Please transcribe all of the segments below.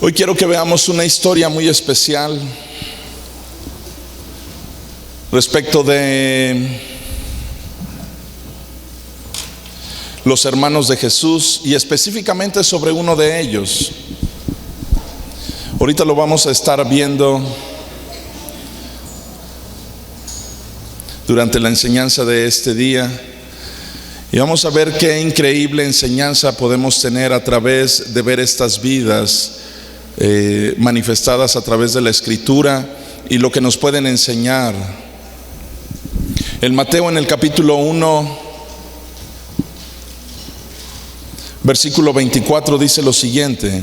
Hoy quiero que veamos una historia muy especial respecto de los hermanos de Jesús y específicamente sobre uno de ellos. Ahorita lo vamos a estar viendo durante la enseñanza de este día y vamos a ver qué increíble enseñanza podemos tener a través de ver estas vidas manifestadas a través de la Escritura y lo que nos pueden enseñar. En Mateo, en el capítulo 1, versículo 24, dice lo siguiente: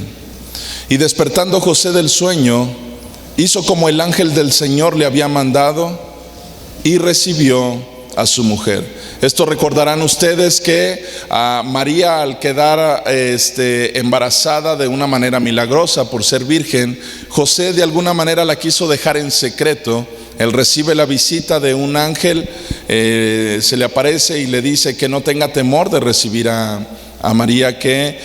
y despertando José del sueño, hizo como el ángel del Señor le había mandado y recibió a su mujer. Esto recordarán ustedes que a María, al quedar embarazada de una manera milagrosa por ser virgen, José de alguna manera la quiso dejar en secreto. Él recibe la visita de un ángel, se le aparece y le dice que no tenga temor de recibir a María, que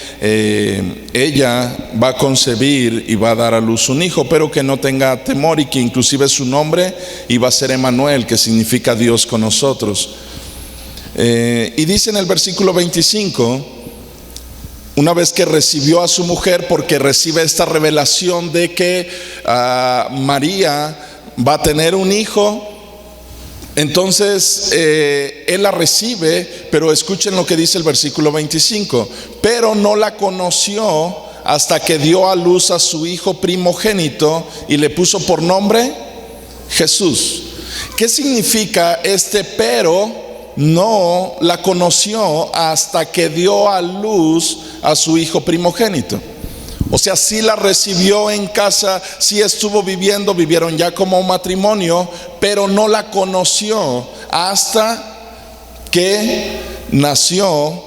ella va a concebir y va a dar a luz un hijo, pero que no tenga temor y que inclusive su nombre iba a ser Emmanuel, que significa Dios con nosotros. Y dice en el versículo 25, una vez que recibió a su mujer, porque recibe esta revelación de que María va a tener un hijo, entonces él la recibe, pero escuchen lo que dice el versículo 25: pero no la conoció hasta que dio a luz a su hijo primogénito y le puso por nombre Jesús. ¿Qué significa este pero? No la conoció hasta que dio a luz a su hijo primogénito. O sea, sí la recibió en casa, sí vivieron ya como matrimonio, pero no la conoció hasta que nació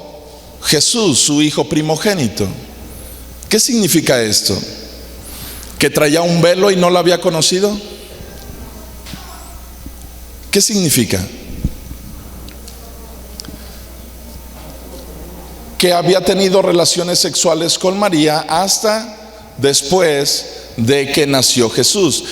Jesús, su hijo primogénito. ¿Qué significa esto? ¿Que traía un velo y no la había conocido? ¿Qué significa? Que había tenido relaciones sexuales con María hasta después de que nació Jesús.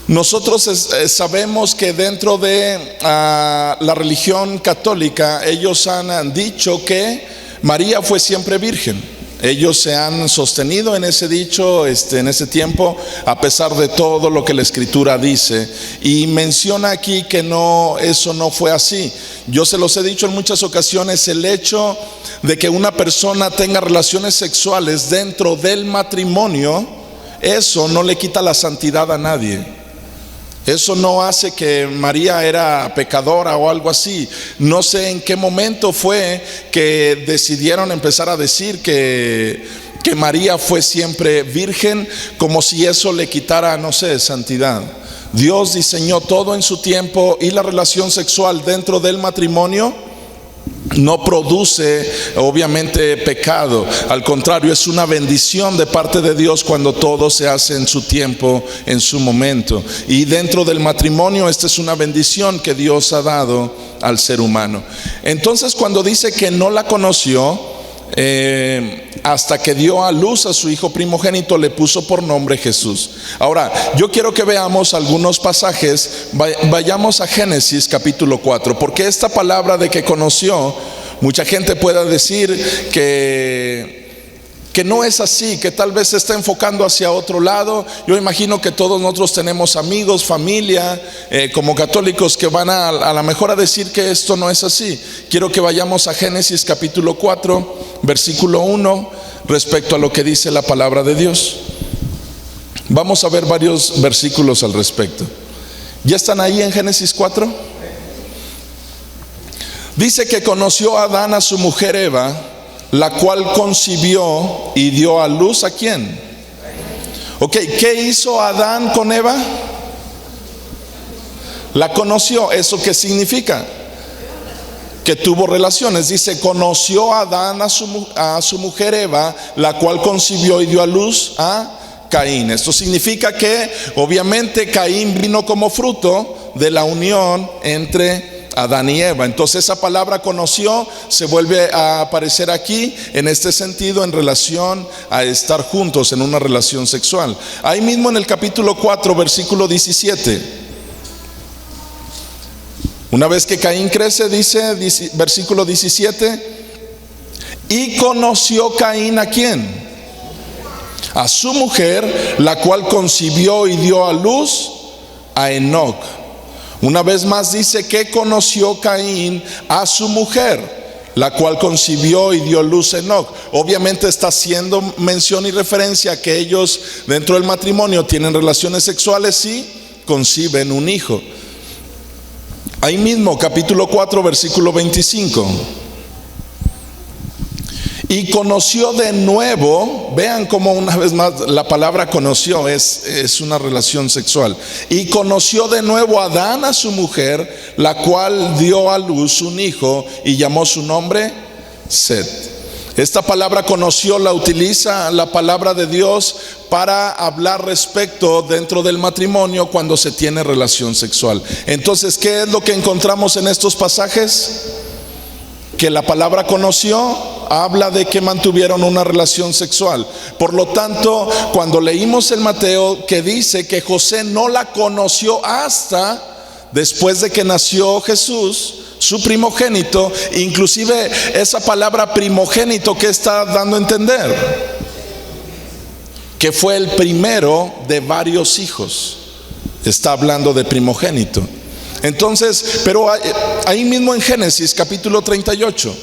Nosotros sabemos que dentro de la religión católica ellos han dicho que María fue siempre virgen. Ellos se han sostenido en ese dicho, en ese tiempo, a pesar de todo lo que la Escritura dice. Y menciona aquí que no, eso no fue así. Yo se los he dicho en muchas ocasiones, el hecho de que una persona tenga relaciones sexuales dentro del matrimonio, eso no le quita la santidad a nadie. Eso no hace que María era pecadora o algo así. No sé en qué momento fue que decidieron empezar a decir que María fue siempre virgen, como si eso le quitara, no sé, santidad. Dios diseñó todo en su tiempo y la relación sexual dentro del matrimonio no produce obviamente pecado. Al contrario, es una bendición de parte de Dios cuando todo se hace en su tiempo, en su momento. Y dentro del matrimonio esta es una bendición que Dios ha dado al ser humano. Entonces, cuando dice que no la conoció hasta que dio a luz a su hijo primogénito, le puso por nombre Jesús. Ahora, yo quiero que veamos algunos pasajes. Vayamos a Génesis capítulo 4, porque esta palabra de que conoció, mucha gente pueda decir que no es así, que tal vez se está enfocando hacia otro lado. Yo imagino que todos nosotros tenemos amigos, familia, como católicos, que van a lo mejor a decir que esto no es así. Quiero que vayamos a Génesis capítulo 4, versículo 1, respecto a lo que dice la palabra de Dios. Vamos a ver varios versículos al respecto. ¿Ya están ahí en Génesis 4? Dice que conoció a Adán a su mujer Eva, la cual concibió y dio a luz ¿a quién? Ok, ¿qué hizo Adán con Eva? La conoció. ¿Eso qué significa? Que tuvo relaciones. Dice, conoció a Adán a su mujer Eva, la cual concibió y dio a luz a Caín. Esto significa que obviamente Caín vino como fruto de la unión entre Adán y Eva. Entonces esa palabra conoció se vuelve a aparecer aquí en este sentido en relación a estar juntos en una relación sexual. Ahí mismo en el capítulo 4, versículo 17. Una vez que Caín crece, dice versículo 17, y conoció Caín ¿a quién? A su mujer, la cual concibió y dio a luz a Enoc. Una vez más dice que conoció Caín a su mujer, la cual concibió y dio luz a Enoc. Obviamente está haciendo mención y referencia a que ellos dentro del matrimonio tienen relaciones sexuales y conciben un hijo. Ahí mismo, capítulo 4, versículo 25. Y conoció de nuevo, vean cómo una vez más la palabra conoció es una relación sexual. Y conoció de nuevo a Adán a su mujer, la cual dio a luz un hijo y llamó su nombre Set. Esta palabra conoció la utiliza la palabra de Dios para hablar respecto dentro del matrimonio cuando se tiene relación sexual. Entonces, ¿qué es lo que encontramos en estos pasajes? Que la palabra conoció habla de que mantuvieron una relación sexual. Por lo tanto, cuando leímos en Mateo que dice que José no la conoció hasta después de que nació Jesús, su primogénito, inclusive esa palabra primogénito, ¿qué está dando a entender? Que fue el primero de varios hijos. Está hablando de primogénito. Entonces, pero ahí mismo en Génesis capítulo 38,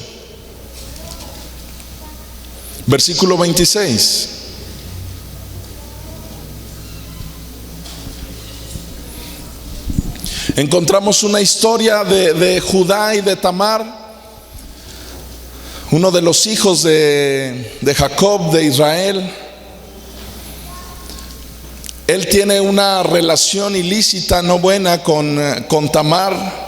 versículo 26, encontramos una historia de Judá y de Tamar, uno de los hijos de Jacob, de Israel. Él tiene una relación ilícita, no buena, con Tamar.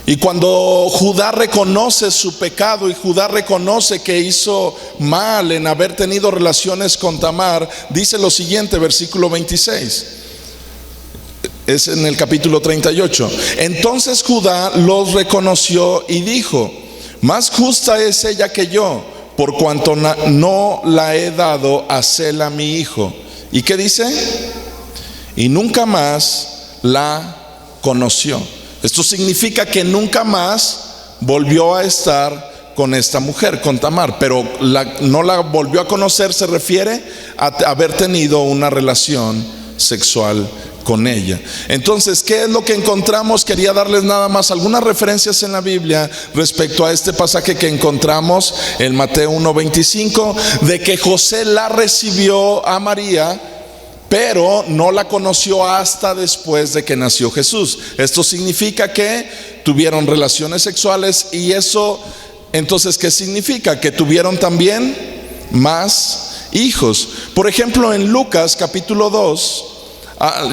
Y cuando Judá reconoce su pecado y Judá reconoce que hizo mal en haber tenido relaciones con Tamar, dice lo siguiente, versículo 26. Es en el capítulo 38. Entonces Judá los reconoció y dijo: más justa es ella que yo, por cuanto no la he dado a Sela mi hijo. ¿Y qué dice? Y nunca más la conoció. Esto significa que nunca más volvió a estar con esta mujer, con Tamar, pero no la volvió a conocer, se refiere a haber tenido una relación sexual con ella. Entonces, ¿qué es lo que encontramos? Quería darles nada más algunas referencias en la Biblia respecto a este pasaje que encontramos en Mateo 1:25, de que José la recibió a María, pero no la conoció hasta después de que nació Jesús. Esto significa que tuvieron relaciones sexuales, y eso, entonces, ¿qué significa? Que tuvieron también más hijos. Por ejemplo, en Lucas capítulo 2,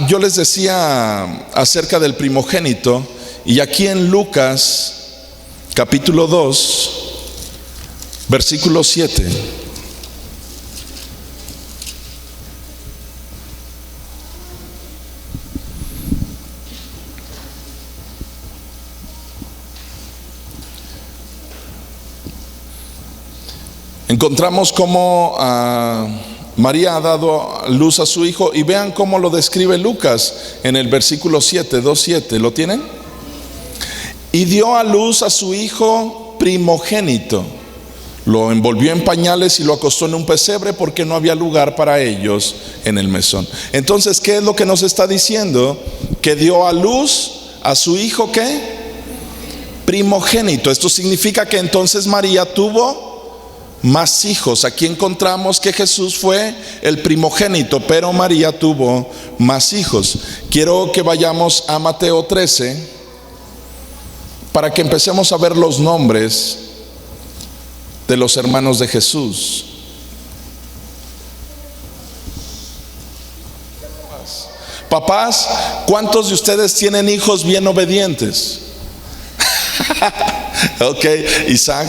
yo les decía acerca del primogénito, y aquí en Lucas capítulo 2, versículo 7. Encontramos cómo María ha dado luz a su hijo, y vean cómo lo describe Lucas en el versículo 7, 2:7. ¿Lo tienen? Y dio a luz a su hijo primogénito, lo envolvió en pañales y lo acostó en un pesebre, porque no había lugar para ellos en el mesón. Entonces, ¿qué es lo que nos está diciendo? Que dio a luz a su hijo, ¿qué? Primogénito. Esto significa que entonces María tuvo más hijos. Aquí encontramos que Jesús fue el primogénito, pero María tuvo más hijos. Quiero que vayamos a Mateo 13 para que empecemos a ver los nombres de los hermanos de Jesús. Papás, ¿cuántos de ustedes tienen hijos bien obedientes? Ok, Isaac,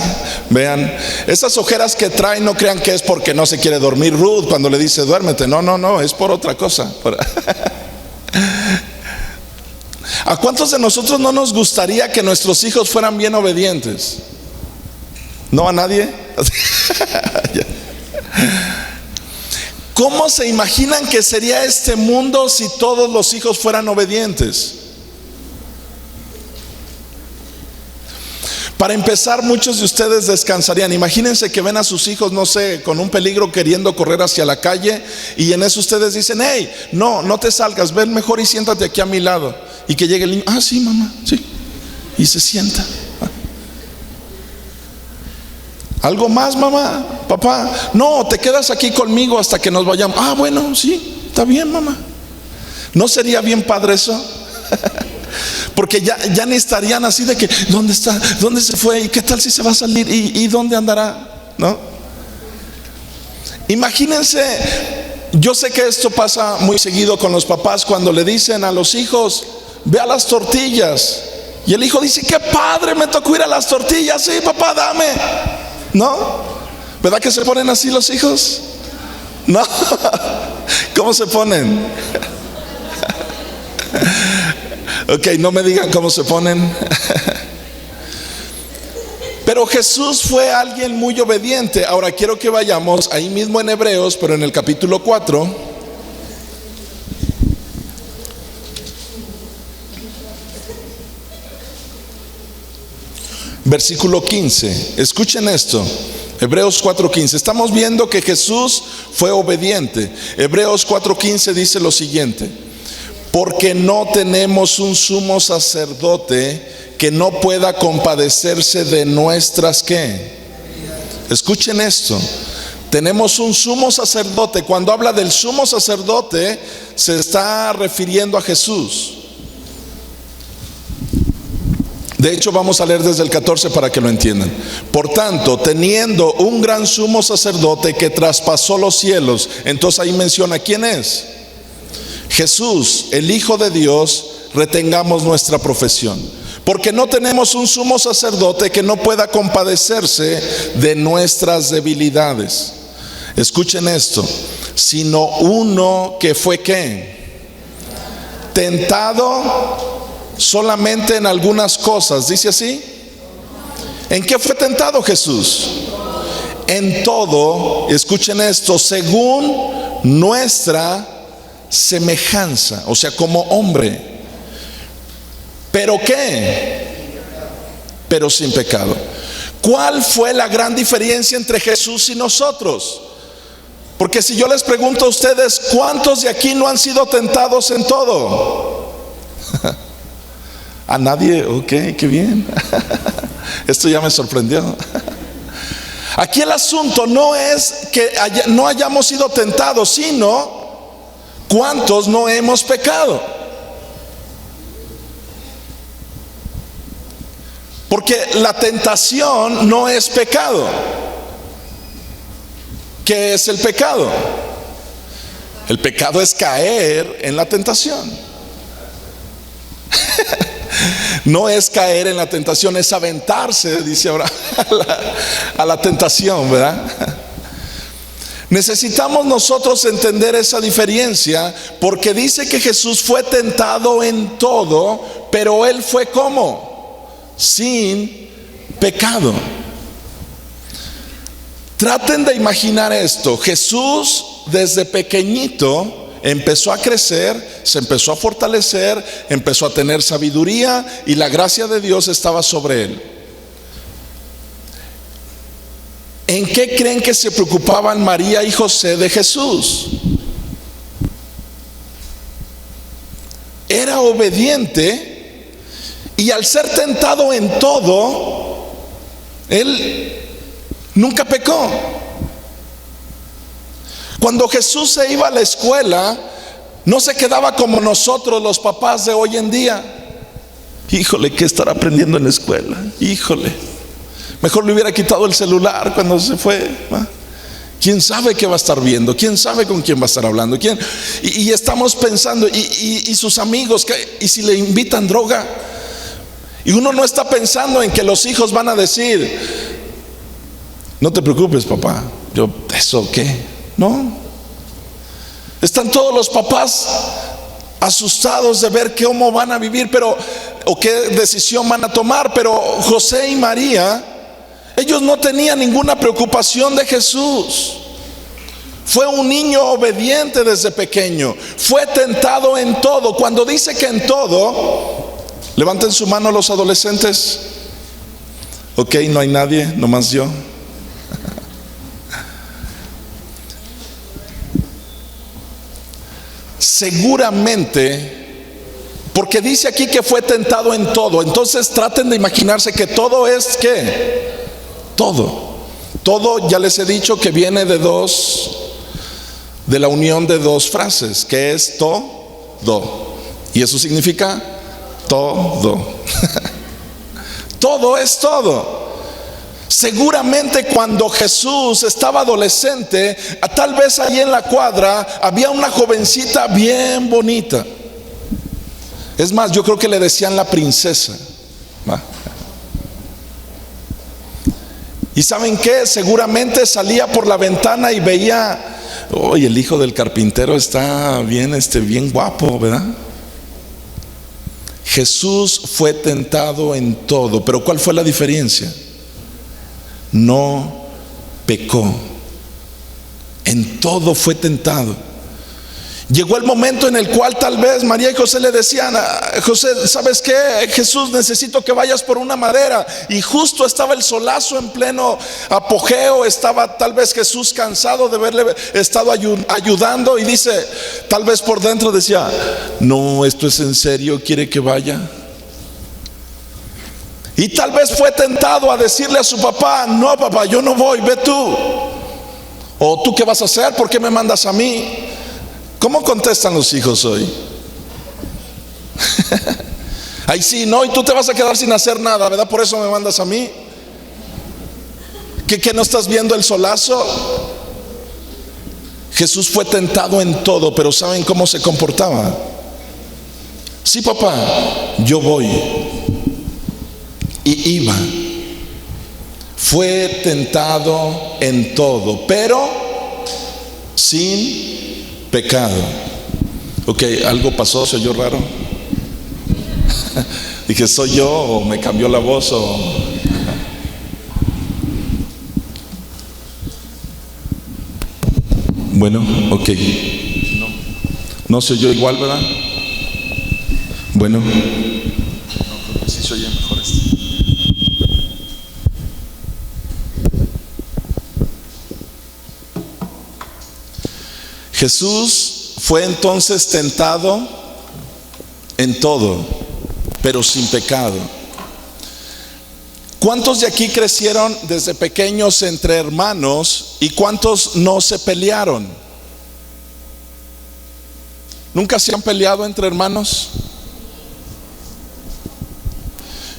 vean, esas ojeras que trae, no crean que es porque no se quiere dormir Ruth cuando le dice duérmete. No, es por otra cosa. ¿A cuántos de nosotros no nos gustaría que nuestros hijos fueran bien obedientes? ¿No a nadie? ¿Cómo se imaginan que sería este mundo si todos los hijos fueran obedientes? Para empezar, muchos de ustedes descansarían. Imagínense que ven a sus hijos, no sé, con un peligro queriendo correr hacia la calle, y en eso ustedes dicen: hey, no te salgas, ven mejor y siéntate aquí a mi lado. Y que llegue el niño: ah, sí, mamá, sí. Y se sienta. ¿Algo más, mamá, papá? No, te quedas aquí conmigo hasta que nos vayamos. Ah, bueno, sí, está bien, mamá. ¿No sería bien padre eso? Porque ya ni estarían así de que: ¿dónde está? ¿Dónde se fue? ¿Y qué tal si se va a salir? ¿Y dónde andará? ¿No? Imagínense, yo sé que esto pasa muy seguido con los papás cuando le dicen a los hijos: ve a las tortillas. Y el hijo dice: qué padre, me tocó ir a las tortillas. Sí, papá, dame. ¿No? ¿Verdad que se ponen así los hijos? ¿No? ¿Cómo se ponen? Ok, no me digan cómo se ponen. Pero Jesús fue alguien muy obediente. Ahora quiero que vayamos ahí mismo en Hebreos, pero en el capítulo 4. Versículo 15. Escuchen esto. Hebreos 4:15. Estamos viendo que Jesús fue obediente. Hebreos 4:15 dice lo siguiente: porque no tenemos un sumo sacerdote que no pueda compadecerse de nuestras ¿qué? Escuchen esto. Tenemos un sumo sacerdote. Cuando habla del sumo sacerdote, se está refiriendo a Jesús. De hecho, vamos a leer desde el 14 para que lo entiendan. Por tanto, teniendo un gran sumo sacerdote que traspasó los cielos. Entonces ahí menciona quién es. Jesús, el Hijo de Dios. Retengamos nuestra profesión, porque no tenemos un sumo sacerdote que no pueda compadecerse de nuestras debilidades. Escuchen esto: sino uno que fue ¿qué? Tentado solamente en algunas cosas. Dice así. ¿En qué fue tentado Jesús? En todo, escuchen esto, según nuestra semejanza, o sea, como hombre. ¿Pero qué? Pero sin pecado. ¿Cuál fue la gran diferencia entre Jesús y nosotros? Porque si yo les pregunto a ustedes: ¿cuántos de aquí no han sido tentados en todo? ¿A nadie? Ok, qué bien. Esto ya me sorprendió. Aquí el asunto no es que no hayamos sido tentados, sino ¿cuántos no hemos pecado? Porque la tentación no es pecado. ¿Qué es el pecado? El pecado es caer en la tentación. No es caer en la tentación, es aventarse, dice ahora, a la tentación, ¿verdad? Necesitamos nosotros entender esa diferencia, porque dice que Jesús fue tentado en todo, pero Él fue ¿cómo? Sin pecado. Traten de imaginar esto. Jesús desde pequeñito empezó a crecer, se empezó a fortalecer, empezó a tener sabiduría y la gracia de Dios estaba sobre él. ¿En qué creen que se preocupaban María y José de Jesús? Era obediente y al ser tentado en todo, él nunca pecó. Cuando Jesús se iba a la escuela, no se quedaba como nosotros los papás de hoy en día. Híjole, ¿qué estará aprendiendo en la escuela? Híjole, mejor le hubiera quitado el celular cuando se fue. ¿Quién sabe qué va a estar viendo? ¿Quién sabe con quién va a estar hablando? Y estamos pensando, y sus amigos, ¿y si le invitan droga? Y uno no está pensando en que los hijos van a decir: no te preocupes, papá, yo, ¿eso qué? No. Están todos los papás asustados de ver cómo van a vivir, o qué decisión van a tomar. Pero José y María, ellos no tenían ninguna preocupación de Jesús. Fue un niño obediente desde pequeño. Fue tentado en todo. Cuando dice que en todo, levanten su mano los adolescentes. Ok, no hay nadie, nomás yo. Seguramente, porque dice aquí que fue tentado en todo. Entonces traten de imaginarse que todo es ¿qué? Todo, ya les he dicho que viene de la unión de dos frases, que es todo. Y eso significa todo. Todo es todo. Seguramente cuando Jesús estaba adolescente, tal vez ahí en la cuadra había una jovencita bien bonita. Es más, yo creo que le decían la princesa. ¿Y saben qué? Seguramente salía por la ventana y veía, oye, el hijo del carpintero está bien, bien guapo, ¿verdad? Jesús fue tentado en todo, pero ¿cuál fue la diferencia? No pecó. En todo fue tentado. Llegó el momento en el cual tal vez María y José le decían: José, ¿sabes qué? Jesús, necesito que vayas por una madera. Y justo estaba el solazo en pleno apogeo. Estaba tal vez Jesús cansado de haberle estado ayudando, y dice, tal vez por dentro decía: no, esto es en serio, ¿quiere que vaya? Y tal vez fue tentado a decirle a su papá: no, papá, yo no voy, ve tú. O ¿tú qué vas a hacer? ¿Por qué me mandas a mí? ¿Cómo contestan los hijos hoy? Ay, sí, no, y tú te vas a quedar sin hacer nada, ¿verdad? Por eso me mandas a mí. ¿Que no estás viendo el solazo? Jesús fue tentado en todo, pero ¿saben cómo se comportaba? Sí, papá, yo voy. Y iba. Fue tentado en todo, pero sin pecado. Ok, algo pasó, se oyó raro. Dije, ¿soy yo o me cambió la voz? Bueno, ok. No se oyó igual, ¿verdad? Bueno, sí se oye mejor este. Jesús fue entonces tentado en todo, pero sin pecado. ¿Cuántos de aquí crecieron desde pequeños entre hermanos y cuántos no se pelearon? ¿Nunca se han peleado entre hermanos?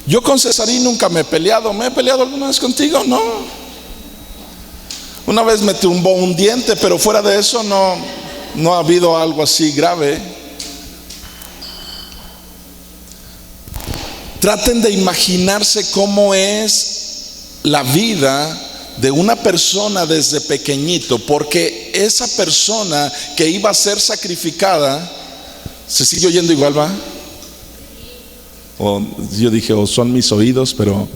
Yo con Cesarín nunca me he peleado. ¿Me he peleado alguna vez contigo? No. Una vez me tumbó un diente, pero fuera de eso no ha habido algo así grave. Traten de imaginarse cómo es la vida de una persona desde pequeñito, porque esa persona que iba a ser sacrificada, ¿se sigue oyendo igual, va? O yo dije, o son mis oídos, pero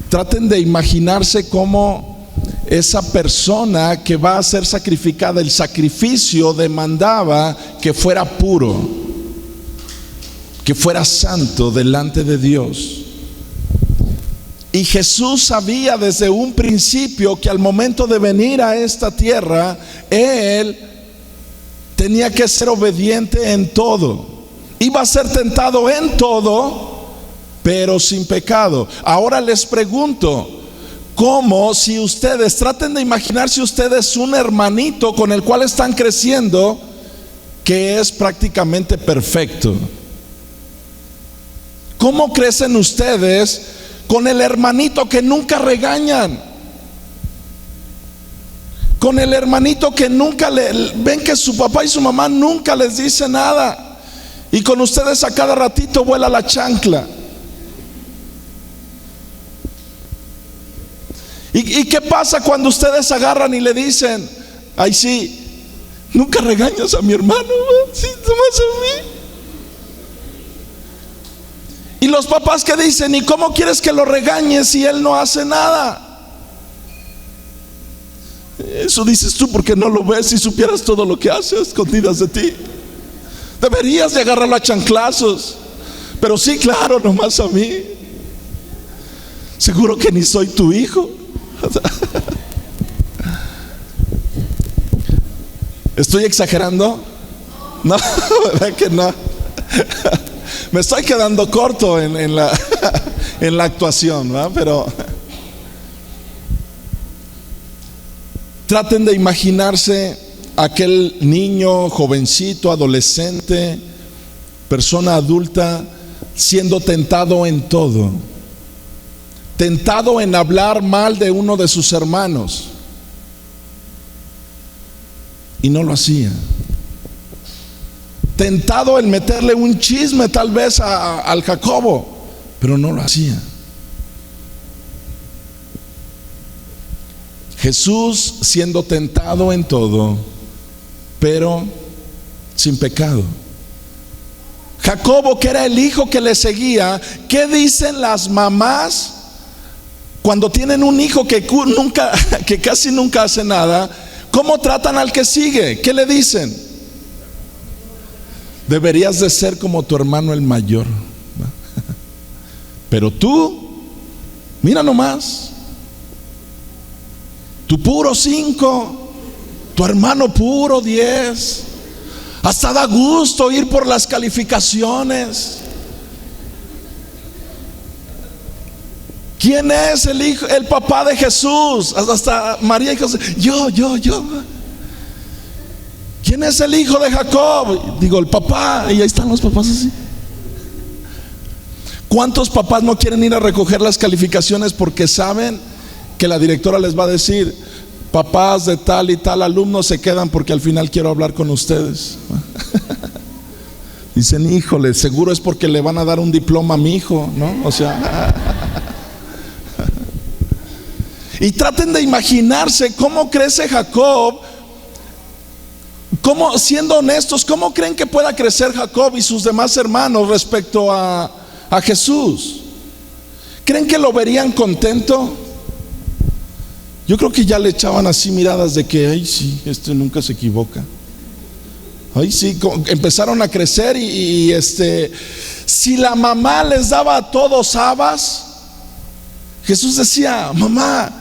traten de imaginarse cómo esa persona que va a ser sacrificada, el sacrificio demandaba que fuera puro, que fuera santo delante de Dios. Y Jesús sabía desde un principio que al momento de venir a esta tierra, Él tenía que ser obediente en todo. Iba a ser tentado en todo, pero sin pecado. Ahora les pregunto, ¿cómo si ustedes, traten de imaginarse ustedes un hermanito con el cual están creciendo que es prácticamente perfecto? ¿Cómo crecen ustedes con el hermanito que nunca regañan? Con el hermanito que nunca ven que su papá y su mamá nunca les dicen nada, y con ustedes a cada ratito vuela la chancla. ¿Y qué pasa cuando ustedes agarran y le dicen: ay, sí, Nunca regañas a mi hermano, sí, nomás a mí. Y los papás que dicen, ¿y cómo quieres que lo regañes si él no hace nada? Eso dices tú porque no lo ves. Si supieras todo lo que hace a escondidas de ti, deberías de agarrarlo a chanclazos. Pero sí, claro, nomás a mí. Seguro que ni soy tu hijo. ¿Estoy exagerando? No, ¿verdad que no? Me estoy quedando corto en la actuación, ¿verdad? Pero traten de imaginarse aquel niño, jovencito, adolescente, persona adulta, siendo tentado en todo. Tentado en hablar mal de uno de sus hermanos. Y no lo hacía. Tentado en meterle un chisme tal vez al Jacobo, pero no lo hacía. Jesús siendo tentado en todo, pero sin pecado. Jacobo, que era el hijo que le seguía, ¿qué dicen las mamás cuando tienen un hijo que casi nunca hace nada? ¿Cómo tratan al que sigue? ¿Qué le dicen? Deberías de ser como tu hermano el mayor. Pero tú, mira nomás, tu puro 5, tu hermano puro 10. Hasta da gusto ir por las calificaciones. ¿Quién es el hijo, el papá de Jesús? Hasta María y José. Yo. ¿Quién es el hijo de Jacob? Digo, el papá. Y ahí están los papás así. ¿Cuántos papás no quieren ir a recoger las calificaciones porque saben que la directora les va a decir: papás de tal y tal alumno se quedan porque al final quiero hablar con ustedes? Dicen, híjole, seguro es porque le van a dar un diploma a mi hijo, ¿no? O sea, y traten de imaginarse cómo crece Jacob. ¿Cómo, siendo honestos, cómo creen que pueda crecer Jacob y sus demás hermanos respecto a Jesús? ¿Creen que lo verían contento? Yo creo que ya le echaban así miradas de que, ay sí, este nunca se equivoca. Ay sí, empezaron a crecer y si la mamá les daba a todos habas, Jesús decía: mamá,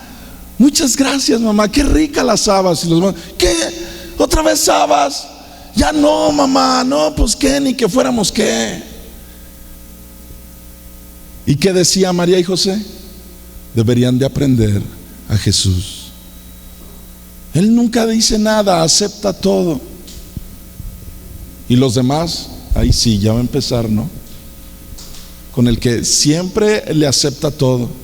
muchas gracias mamá, qué rica las habas. Y los mamás, ¿qué? ¿Otra vez habas? Ya no, mamá, no, pues qué, ni que fuéramos qué. ¿Y qué decía María y José? Deberían de aprender a Jesús. Él nunca dice nada, acepta todo. Y los demás, ahí sí, ya va a empezar, ¿no? Con el que siempre le acepta todo.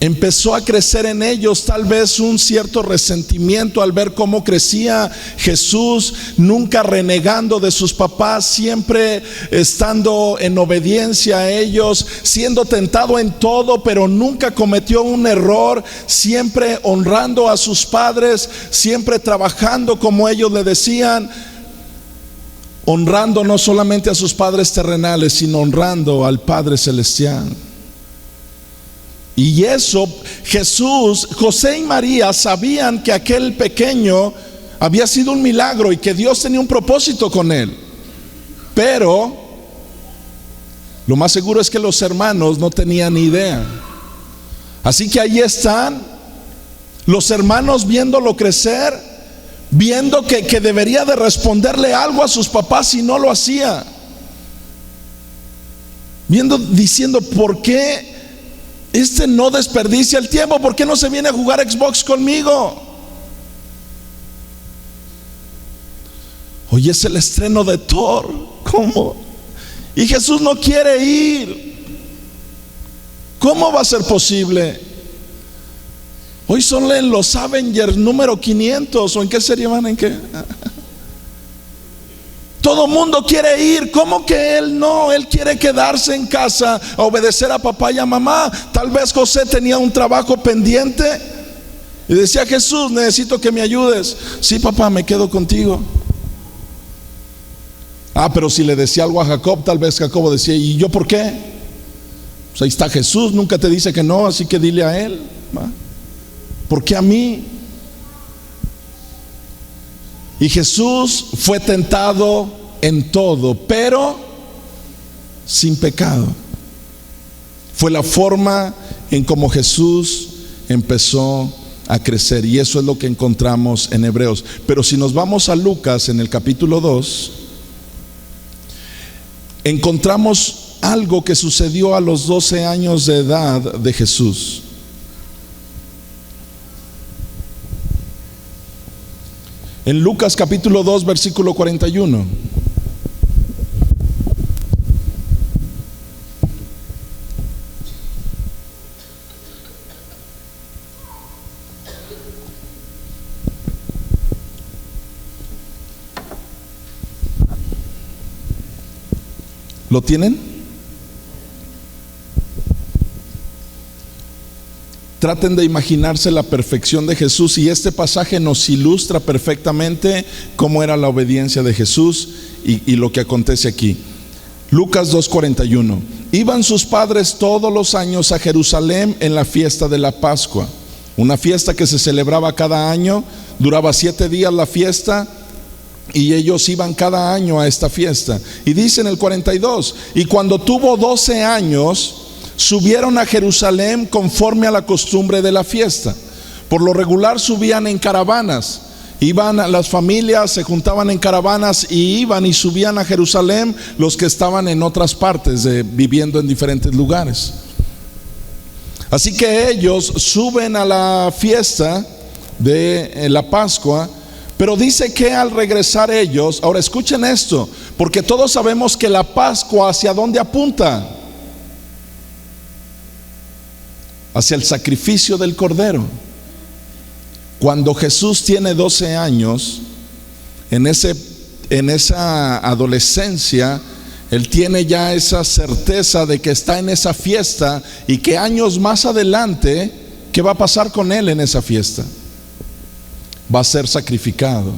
Empezó a crecer en ellos tal vez un cierto resentimiento al ver cómo crecía Jesús, nunca renegando de sus papás, siempre estando en obediencia a ellos, siendo tentado en todo, pero nunca cometió un error, siempre honrando a sus padres, siempre trabajando como ellos le decían, honrando no solamente a sus padres terrenales, sino honrando al Padre Celestial. Y eso, Jesús, José y María sabían que aquel pequeño había sido un milagro y que Dios tenía un propósito con él. Pero lo más seguro es que los hermanos no tenían ni idea. Así que ahí están los hermanos viéndolo crecer, viendo que debería de responderle algo a sus papás si no lo hacía, diciendo, ¿por qué no desperdicia el tiempo? ¿Por qué no se viene a jugar Xbox conmigo? Hoy es el estreno de Thor. ¿Cómo? Y Jesús no quiere ir. ¿Cómo va a ser posible? Hoy son en los Avengers número 500. ¿O en qué serie van? ¿En qué? Todo mundo quiere ir. ¿Cómo que él no? Él quiere quedarse en casa a obedecer a papá y a mamá. Tal vez José tenía un trabajo pendiente Y decía: Jesús, necesito que me ayudes. Sí, papá, me quedo contigo. Pero si le decía algo a Jacob, tal vez Jacob decía: ¿y yo por qué? Pues ahí está Jesús, nunca te dice que no, así que dile a él. ¿Por qué a mí? Y Jesús fue tentado en todo, pero sin pecado. Fue la forma en cómo Jesús empezó a crecer, y eso es lo que encontramos en Hebreos. Pero si nos vamos a Lucas, en el capítulo 2, encontramos algo que sucedió a los 12 años de edad de Jesús. En Lucas capítulo 2, versículo 41. ¿Lo tienen? Traten de imaginarse la perfección de Jesús, y este pasaje nos ilustra perfectamente cómo era la obediencia de Jesús y lo que acontece aquí. Lucas 2:41. Iban sus padres todos los años a Jerusalén en la fiesta de la Pascua, una fiesta que se celebraba cada año. Duraba 7 días la fiesta, y ellos iban cada año a esta fiesta. Y dice en el 42: y cuando tuvo 12 años, subieron a Jerusalén conforme a la costumbre de la fiesta. Por lo regular subían en caravanas. Iban a las familias, se juntaban en caravanas y iban y subían a Jerusalén los que estaban en otras partes, viviendo en diferentes lugares. Así que ellos suben a la fiesta de la Pascua. Pero dice que al regresar ellos, ahora escuchen esto, porque todos sabemos que la Pascua, ¿hacia dónde apunta? Hacia el sacrificio del Cordero. Cuando Jesús tiene 12 años, en esa adolescencia, él tiene ya esa certeza de que está en esa fiesta, y que años más adelante, ¿qué va a pasar con él en esa fiesta? Va a ser sacrificado.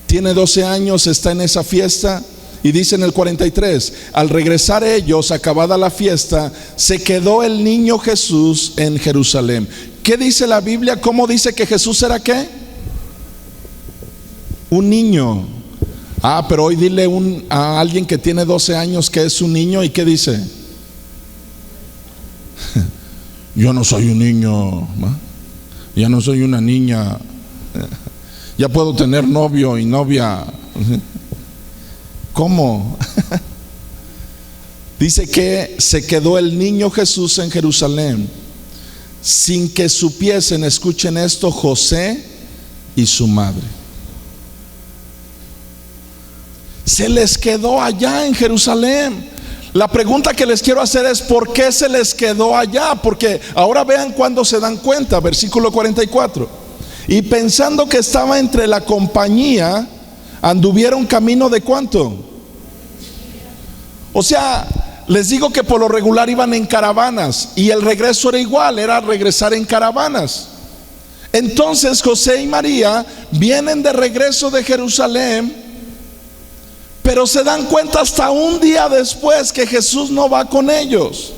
Tiene 12 años, está en esa fiesta, y dice en el 43: al regresar ellos, acabada la fiesta, se quedó el niño Jesús en Jerusalén. ¿Qué dice la Biblia? ¿Cómo dice que Jesús era qué? Un niño. Pero hoy dile a alguien que tiene 12 años que es un niño, ¿y qué dice? Yo no soy un niño, ya no soy una niña, ya puedo tener novio y novia. ¿Cómo? Dice que se quedó el niño Jesús en Jerusalén, sin que supiesen, escuchen esto, José y su madre. Se les quedó allá en Jerusalén. La pregunta que les quiero hacer es: ¿por qué se les quedó allá? Porque ahora vean cuando se dan cuenta, versículo 44. Y pensando que estaba entre la compañía, anduvieron camino de ¿cuánto? O sea, les digo que por lo regular iban en caravanas, y el regreso era igual, era regresar en caravanas. Entonces José y María vienen de regreso de Jerusalén, pero se dan cuenta hasta un día después que Jesús no va con ellos.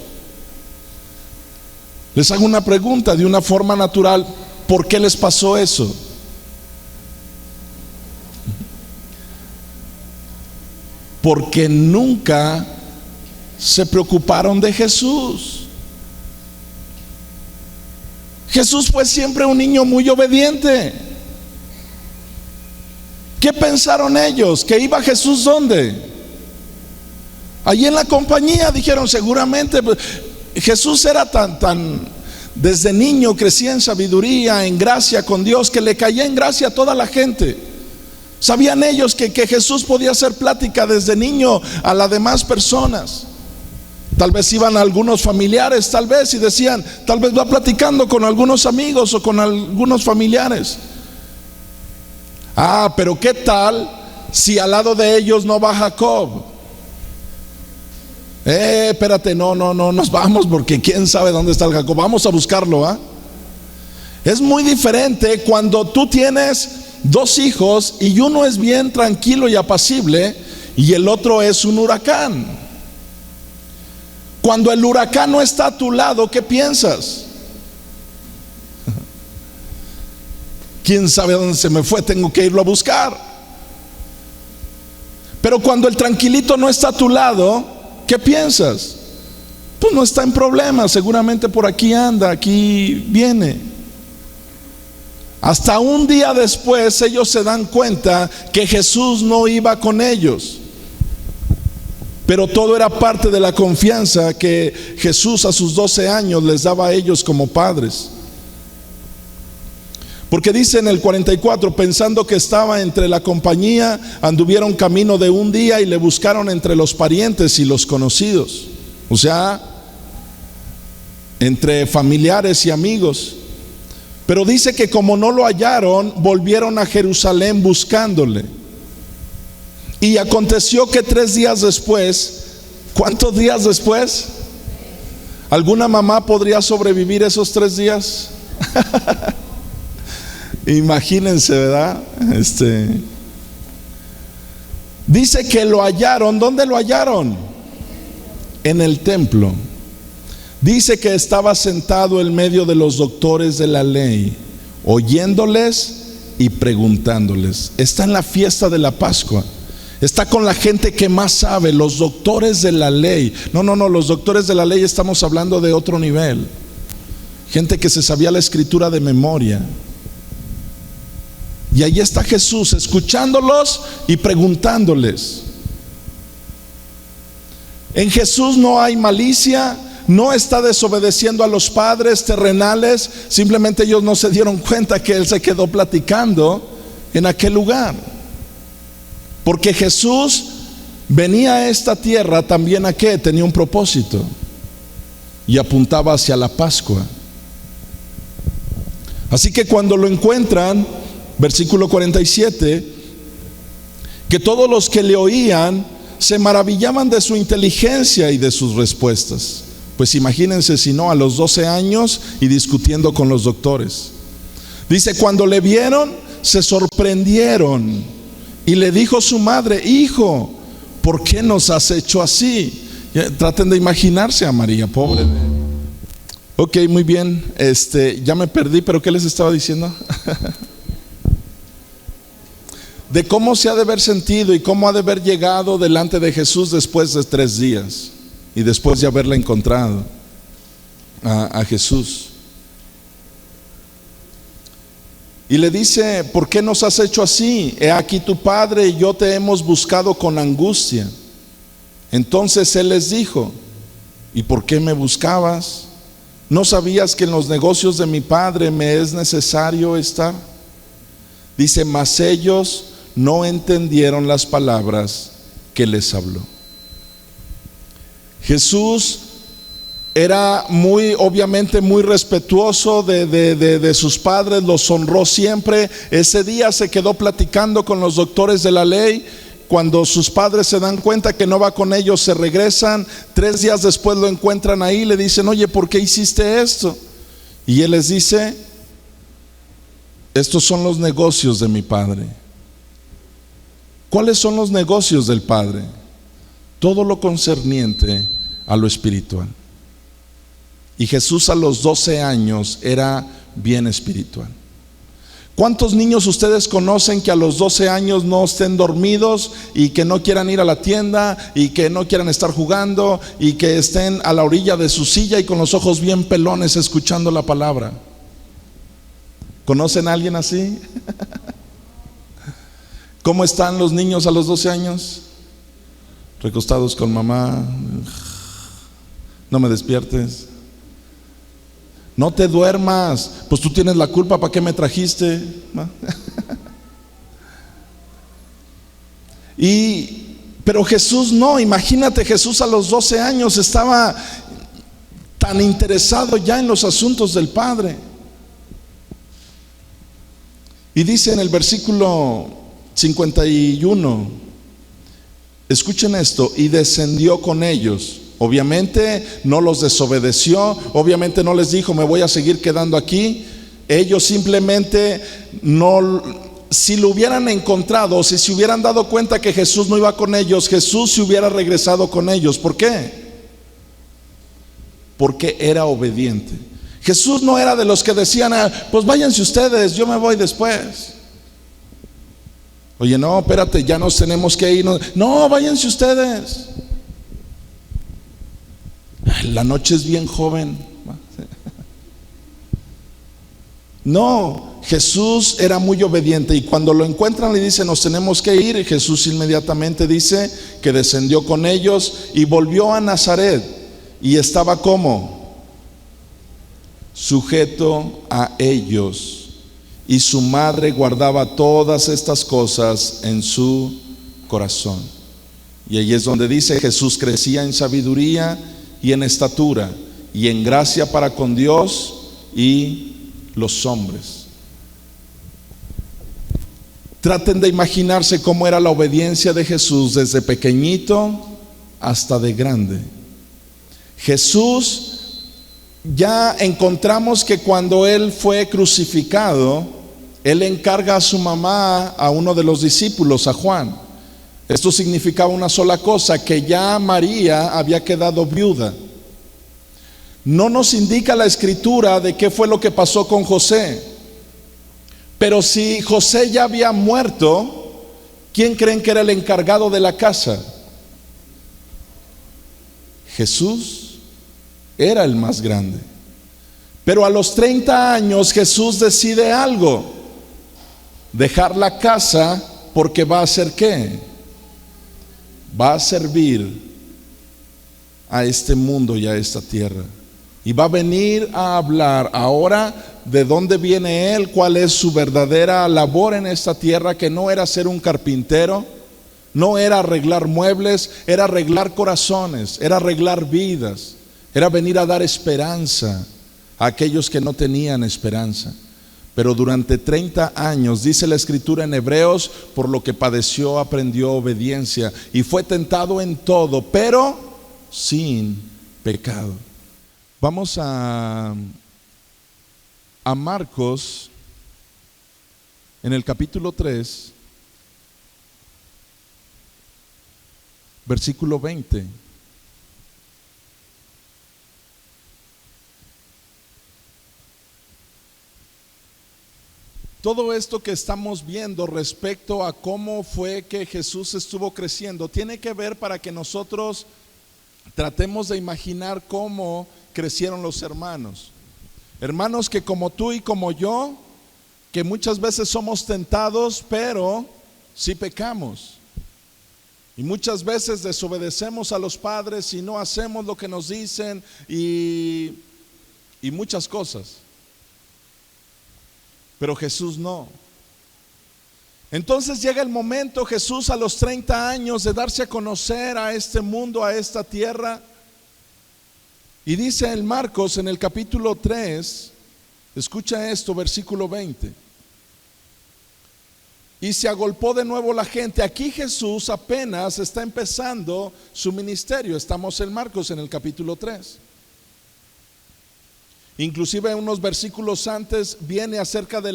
Les hago una pregunta de una forma natural: ¿por qué les pasó eso? Porque nunca se preocuparon de Jesús. Jesús fue siempre un niño muy obediente. ¿Qué pensaron ellos? ¿Que iba Jesús dónde? Allí en la compañía. Dijeron seguramente, Jesús era tan desde niño crecía en sabiduría, en gracia con Dios, que le caía en gracia a toda la gente. Sabían ellos que Jesús podía hacer plática desde niño a las demás personas. Tal vez iban a algunos familiares, tal vez, y decían: tal vez va platicando con algunos amigos o con algunos familiares. Pero ¿qué tal si al lado de ellos no va Jacob? Espérate, no nos vamos, porque quién sabe dónde está el Jacob. Vamos a buscarlo, Es muy diferente cuando tú tienes dos hijos y uno es bien tranquilo y apacible y el otro es un huracán. Cuando el huracán no está a tu lado, ¿qué piensas? ¿Quién sabe dónde se me fue? Tengo que irlo a buscar. Pero cuando el tranquilito no está a tu lado, ¿qué piensas? Pues no está en problemas, seguramente por aquí anda, aquí viene. Hasta un día después ellos se dan cuenta que Jesús no iba con ellos. Pero todo era parte de la confianza que Jesús a sus 12 años les daba a ellos como padres. Porque dice en el 44, pensando que estaba entre la compañía, anduvieron camino de un día y le buscaron entre los parientes y los conocidos. O sea, entre familiares y amigos. Pero dice que como no lo hallaron, volvieron a Jerusalén buscándole. Y aconteció que 3 días después, ¿cuántos días después? ¿Alguna mamá podría sobrevivir esos 3 días? Imagínense, ¿verdad? Dice que lo hallaron. ¿Dónde lo hallaron? En el templo. Dice que estaba sentado en medio de los doctores de la ley, oyéndoles y preguntándoles. Está en la fiesta de la Pascua. Está con la gente que más sabe, los doctores de la ley. No, los doctores de la ley estamos hablando de otro nivel. Gente que se sabía la escritura de memoria. Y ahí está Jesús escuchándolos y preguntándoles. En Jesús no hay malicia, no está desobedeciendo a los padres terrenales. Simplemente ellos no se dieron cuenta que Él se quedó platicando en aquel lugar. Porque Jesús venía a esta tierra también a qué, tenía un propósito y apuntaba hacia la Pascua. Así que cuando lo encuentran, versículo 47, que todos los que le oían se maravillaban de su inteligencia y de sus respuestas. Pues imagínense si no, a los 12 años y discutiendo con los doctores. Dice, cuando le vieron, se sorprendieron. Y le dijo su madre, hijo, ¿por qué nos has hecho así? Traten de imaginarse a María, pobre. Ok, muy bien, ya me perdí, pero ¿qué les estaba diciendo? De cómo se ha de haber sentido y cómo ha de haber llegado delante de Jesús después de 3 días y después de haberla encontrado a Jesús. Y le dice, ¿por qué nos has hecho así? He aquí tu padre y yo te hemos buscado con angustia. Entonces él les dijo, ¿y por qué me buscabas? ¿No sabías que en los negocios de mi padre me es necesario estar? Dice, mas ellos no entendieron las palabras que les habló. Jesús era obviamente muy respetuoso de sus padres, los honró siempre. Ese día se quedó platicando con los doctores de la ley. Cuando sus padres se dan cuenta que no va con ellos, se regresan. 3 días después lo encuentran ahí, le dicen, oye, ¿por qué hiciste esto? Y él les dice, estos son los negocios de mi padre. ¿Cuáles son los negocios del Padre? Todo lo concerniente a lo espiritual. Y Jesús a los 12 años era bien espiritual. ¿Cuántos niños ustedes conocen que a los 12 años no estén dormidos y que no quieran ir a la tienda y que no quieran estar jugando y que estén a la orilla de su silla y con los ojos bien pelones escuchando la palabra? ¿Conocen a alguien así? ¿Cómo están los niños a los 12 años? Recostados con mamá. No me despiertes. No te duermas. Pues tú tienes la culpa, ¿para qué me trajiste? ¿No? Pero Jesús no. Imagínate, Jesús a los 12 años estaba tan interesado ya en los asuntos del Padre. Y dice en el versículo 51, escuchen esto, y descendió con ellos. Obviamente no los desobedeció, obviamente no les dijo, me voy a seguir quedando aquí. Ellos simplemente no, si lo hubieran encontrado, si se hubieran dado cuenta que Jesús no iba con ellos, Jesús se hubiera regresado con ellos. ¿Por qué? Porque era obediente. Jesús no era de los que decían, pues váyanse ustedes, yo me voy después. Oye, no, espérate, ya nos tenemos que ir. No, váyanse ustedes. La noche es bien joven. No, Jesús era muy obediente, y cuando lo encuentran le dicen, nos tenemos que ir, y Jesús inmediatamente dice que descendió con ellos y volvió a Nazaret, y estaba como sujeto a ellos, y su madre guardaba todas estas cosas en su corazón. Y ahí es donde dice, Jesús crecía en sabiduría y en estatura y en gracia para con Dios y los hombres. Traten de imaginarse cómo era la obediencia de Jesús desde pequeñito hasta de grande. Jesús, ya encontramos que cuando Él fue crucificado, Él encarga a su mamá, a uno de los discípulos, a Juan. Esto significaba una sola cosa, que ya María había quedado viuda. No nos indica la escritura de qué fue lo que pasó con José, pero si José ya había muerto, ¿quién creen que era el encargado de la casa? Jesús era el más grande. Pero a los 30 años Jesús decide algo: dejar la casa, porque va a hacer ¿qué? Va a servir a este mundo y a esta tierra. Y va a venir a hablar ahora de dónde viene Él, cuál es su verdadera labor en esta tierra, que no era ser un carpintero, no era arreglar muebles, era arreglar corazones, era arreglar vidas, era venir a dar esperanza a aquellos que no tenían esperanza. Pero durante 30 años, dice la escritura en Hebreos, por lo que padeció, aprendió obediencia, y fue tentado en todo, pero sin pecado. Vamos a Marcos, en el capítulo 3, versículo 20. Todo esto que estamos viendo respecto a cómo fue que Jesús estuvo creciendo, tiene que ver para que nosotros tratemos de imaginar cómo crecieron los hermanos. Hermanos que como tú y como yo, que muchas veces somos tentados, pero sí pecamos. Y muchas veces desobedecemos a los padres y no hacemos lo que nos dicen y muchas cosas. Pero Jesús no. Entonces llega el momento, Jesús a los 30 años, de darse a conocer a este mundo, a esta tierra. Y dice en Marcos, en el capítulo 3, escucha esto, versículo 20. Y se agolpó de nuevo la gente. Aquí Jesús apenas está empezando su ministerio. Estamos en Marcos, en el capítulo 3. Inclusive unos versículos antes viene acerca de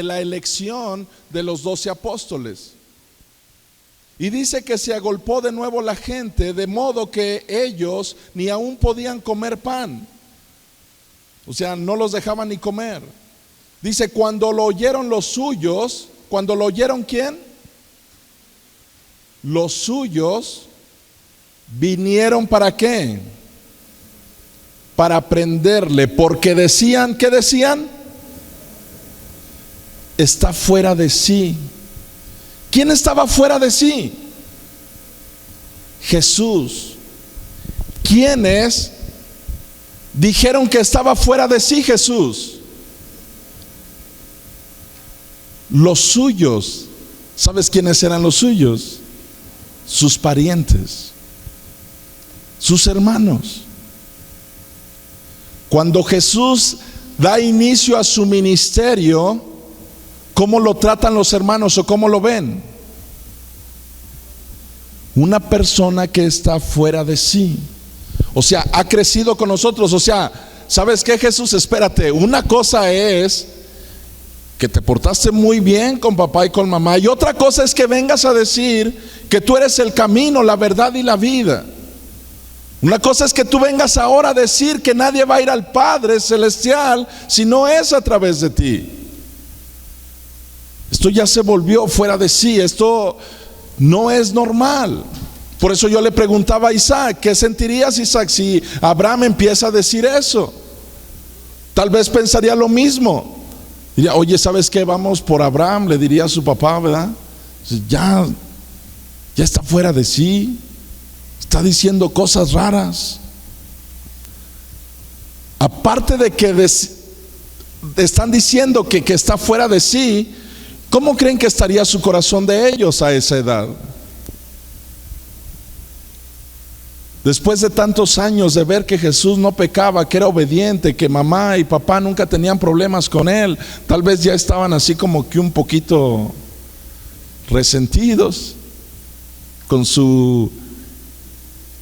la elección de los 12 apóstoles. Y dice que se agolpó de nuevo la gente, de modo que ellos ni aún podían comer pan. O sea, no los dejaban ni comer. Dice, cuando lo oyeron los suyos, ¿cuando lo oyeron quién? Los suyos vinieron ¿para qué? Para prenderle, porque decían, ¿qué decían? Está fuera de sí. ¿Quién estaba fuera de sí? Jesús. ¿Quiénes dijeron que estaba fuera de sí Jesús? Los suyos. ¿Sabes quiénes eran los suyos? Sus parientes, sus hermanos. Cuando Jesús da inicio a su ministerio, ¿cómo lo tratan los hermanos o cómo lo ven? Una persona que está fuera de sí. O sea, ha crecido con nosotros. O sea, ¿sabes qué, Jesús? Espérate, una cosa es que te portaste muy bien con papá y con mamá. Y otra cosa es que vengas a decir que tú eres el camino, la verdad y la vida. Una cosa es que tú vengas ahora a decir que nadie va a ir al Padre Celestial si no es a través de ti. Esto ya se volvió fuera de sí, esto no es normal. Por eso yo le preguntaba a Isaac, ¿qué sentirías, Isaac, si Abraham empieza a decir eso? Tal vez pensaría lo mismo. Diría, oye, ¿sabes qué? Vamos por Abraham, le diría a su papá, ¿verdad? Ya está fuera de sí, está diciendo cosas raras. Aparte de que están diciendo que está fuera de sí, ¿cómo creen que estaría su corazón de ellos a esa edad? Después de tantos años de ver que Jesús no pecaba, que era obediente, que mamá y papá nunca tenían problemas con él, tal vez ya estaban así como que un poquito resentidos con su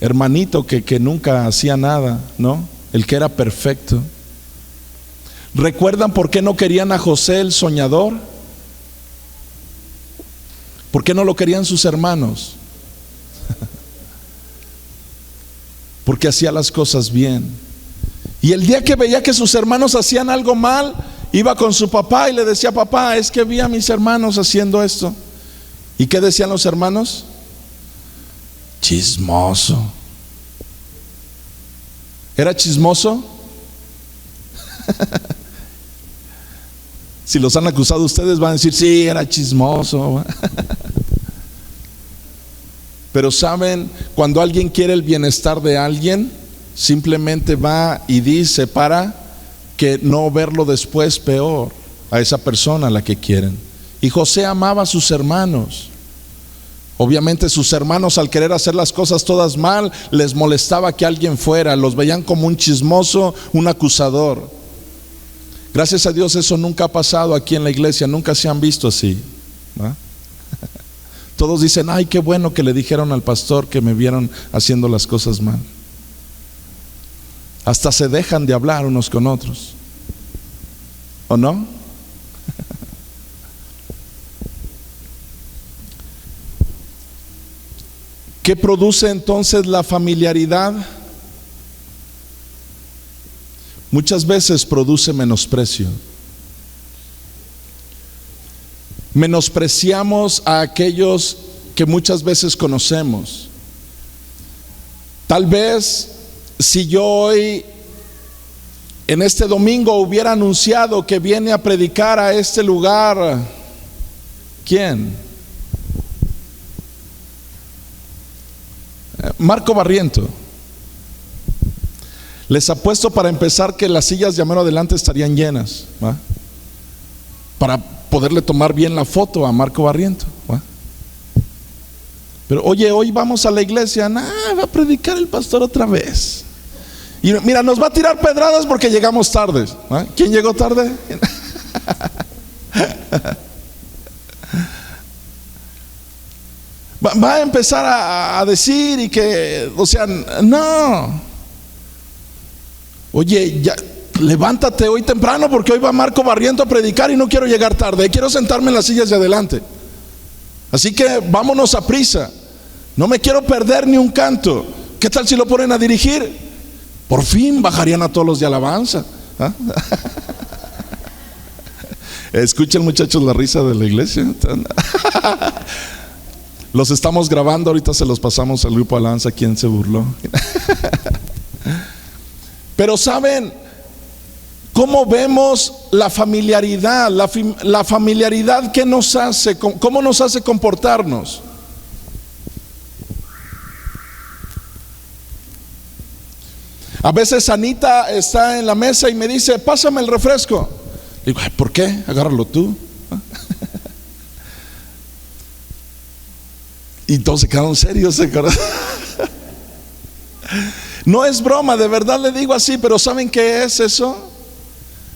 hermanito que nunca hacía nada, ¿no? El que era perfecto. ¿Recuerdan por qué no querían a José el soñador? ¿Por qué no lo querían sus hermanos? Porque hacía las cosas bien. Y el día que veía que sus hermanos hacían algo mal, iba con su papá y le decía, papá, es que vi a mis hermanos haciendo esto. ¿Y qué decían los hermanos? Chismoso. ¿Era chismoso? Si los han acusado ustedes van a decir, sí, era chismoso. Pero saben, cuando alguien quiere el bienestar de alguien, simplemente va y dice para que no verlo después peor a esa persona a la que quieren. Y José amaba a sus hermanos. Obviamente sus hermanos, al querer hacer las cosas todas mal, les molestaba que alguien fuera, los veían como un chismoso, un acusador. Gracias a Dios eso nunca ha pasado aquí en la iglesia, nunca se han visto así, ¿no? Todos dicen, ay, qué bueno que le dijeron al pastor que me vieron haciendo las cosas mal. Hasta se dejan de hablar unos con otros, ¿o no? ¿Qué produce entonces la familiaridad? Muchas veces produce menosprecio. Menospreciamos a aquellos que muchas veces conocemos. Tal vez si yo hoy en este domingo hubiera anunciado que viene a predicar a este lugar, ¿quién? Marco Barriento. Les apuesto para empezar que las sillas de mero adelante estarían llenas, ¿va? Para poderle tomar bien la foto a Marco Barriento, ¿va? Pero oye, hoy vamos a la iglesia, va a predicar el pastor otra vez. Y mira, nos va a tirar pedradas porque llegamos tarde, ¿va? ¿Quién llegó tarde? Va a empezar a decir y que, o sea, no. Oye, ya, levántate hoy temprano porque hoy va Marco Barriento a predicar y no quiero llegar tarde, quiero sentarme en las sillas de adelante. Así que vámonos a prisa. No me quiero perder ni un canto. ¿Qué tal si lo ponen a dirigir? Por fin bajarían a todos los de alabanza, ¿ah? Escuchen, muchachos, la risa de la iglesia. Los estamos grabando, ahorita se los pasamos al grupo Alabanza. ¿Quién se burló? Pero ¿saben cómo vemos la familiaridad? La familiaridad que nos hace, cómo nos hace comportarnos. A veces Anita está en la mesa y me dice, pásame el refresco. Digo, ¿por qué? Agárralo tú. Y todos se quedaron serios. No es broma, de verdad le digo así, pero ¿saben qué es eso?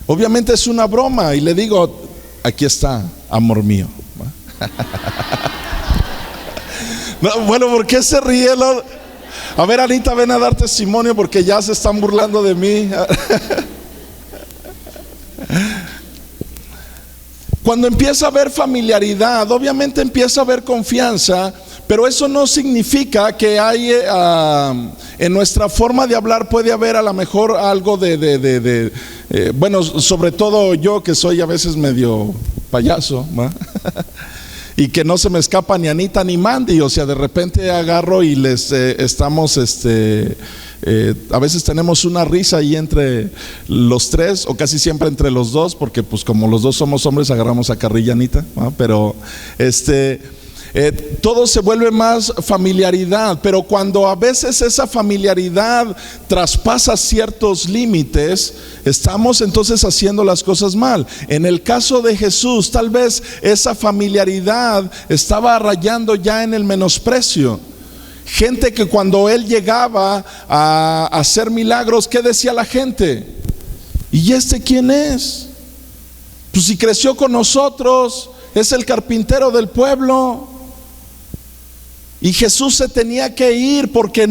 Obviamente es una broma. Y le digo, aquí está, amor mío. No, bueno, ¿por qué se ríe? A ver, Anita, ven a dar testimonio porque ya se están burlando de mí. cuando empieza a haber familiaridad, obviamente empieza a haber confianza, pero eso no significa que hay en nuestra forma de hablar puede haber a lo mejor algo bueno, sobre todo yo que soy a veces medio payaso, ¿va? Y que no se me escapa ni Anita ni Mandy, o sea, de repente agarro y les estamos, a veces tenemos una risa ahí entre los tres, o casi siempre entre los dos, porque pues como los dos somos hombres agarramos a carrilla Anita, ¿no? Pero todo se vuelve más familiaridad, pero cuando a veces esa familiaridad traspasa ciertos límites, estamos entonces haciendo las cosas mal. En el caso de Jesús, tal vez esa familiaridad estaba rayando ya en el menosprecio. Gente que cuando él llegaba a hacer milagros, ¿qué decía la gente? ¿Y este quién es? Pues si creció con nosotros, es el carpintero del pueblo. Y Jesús se tenía que ir porque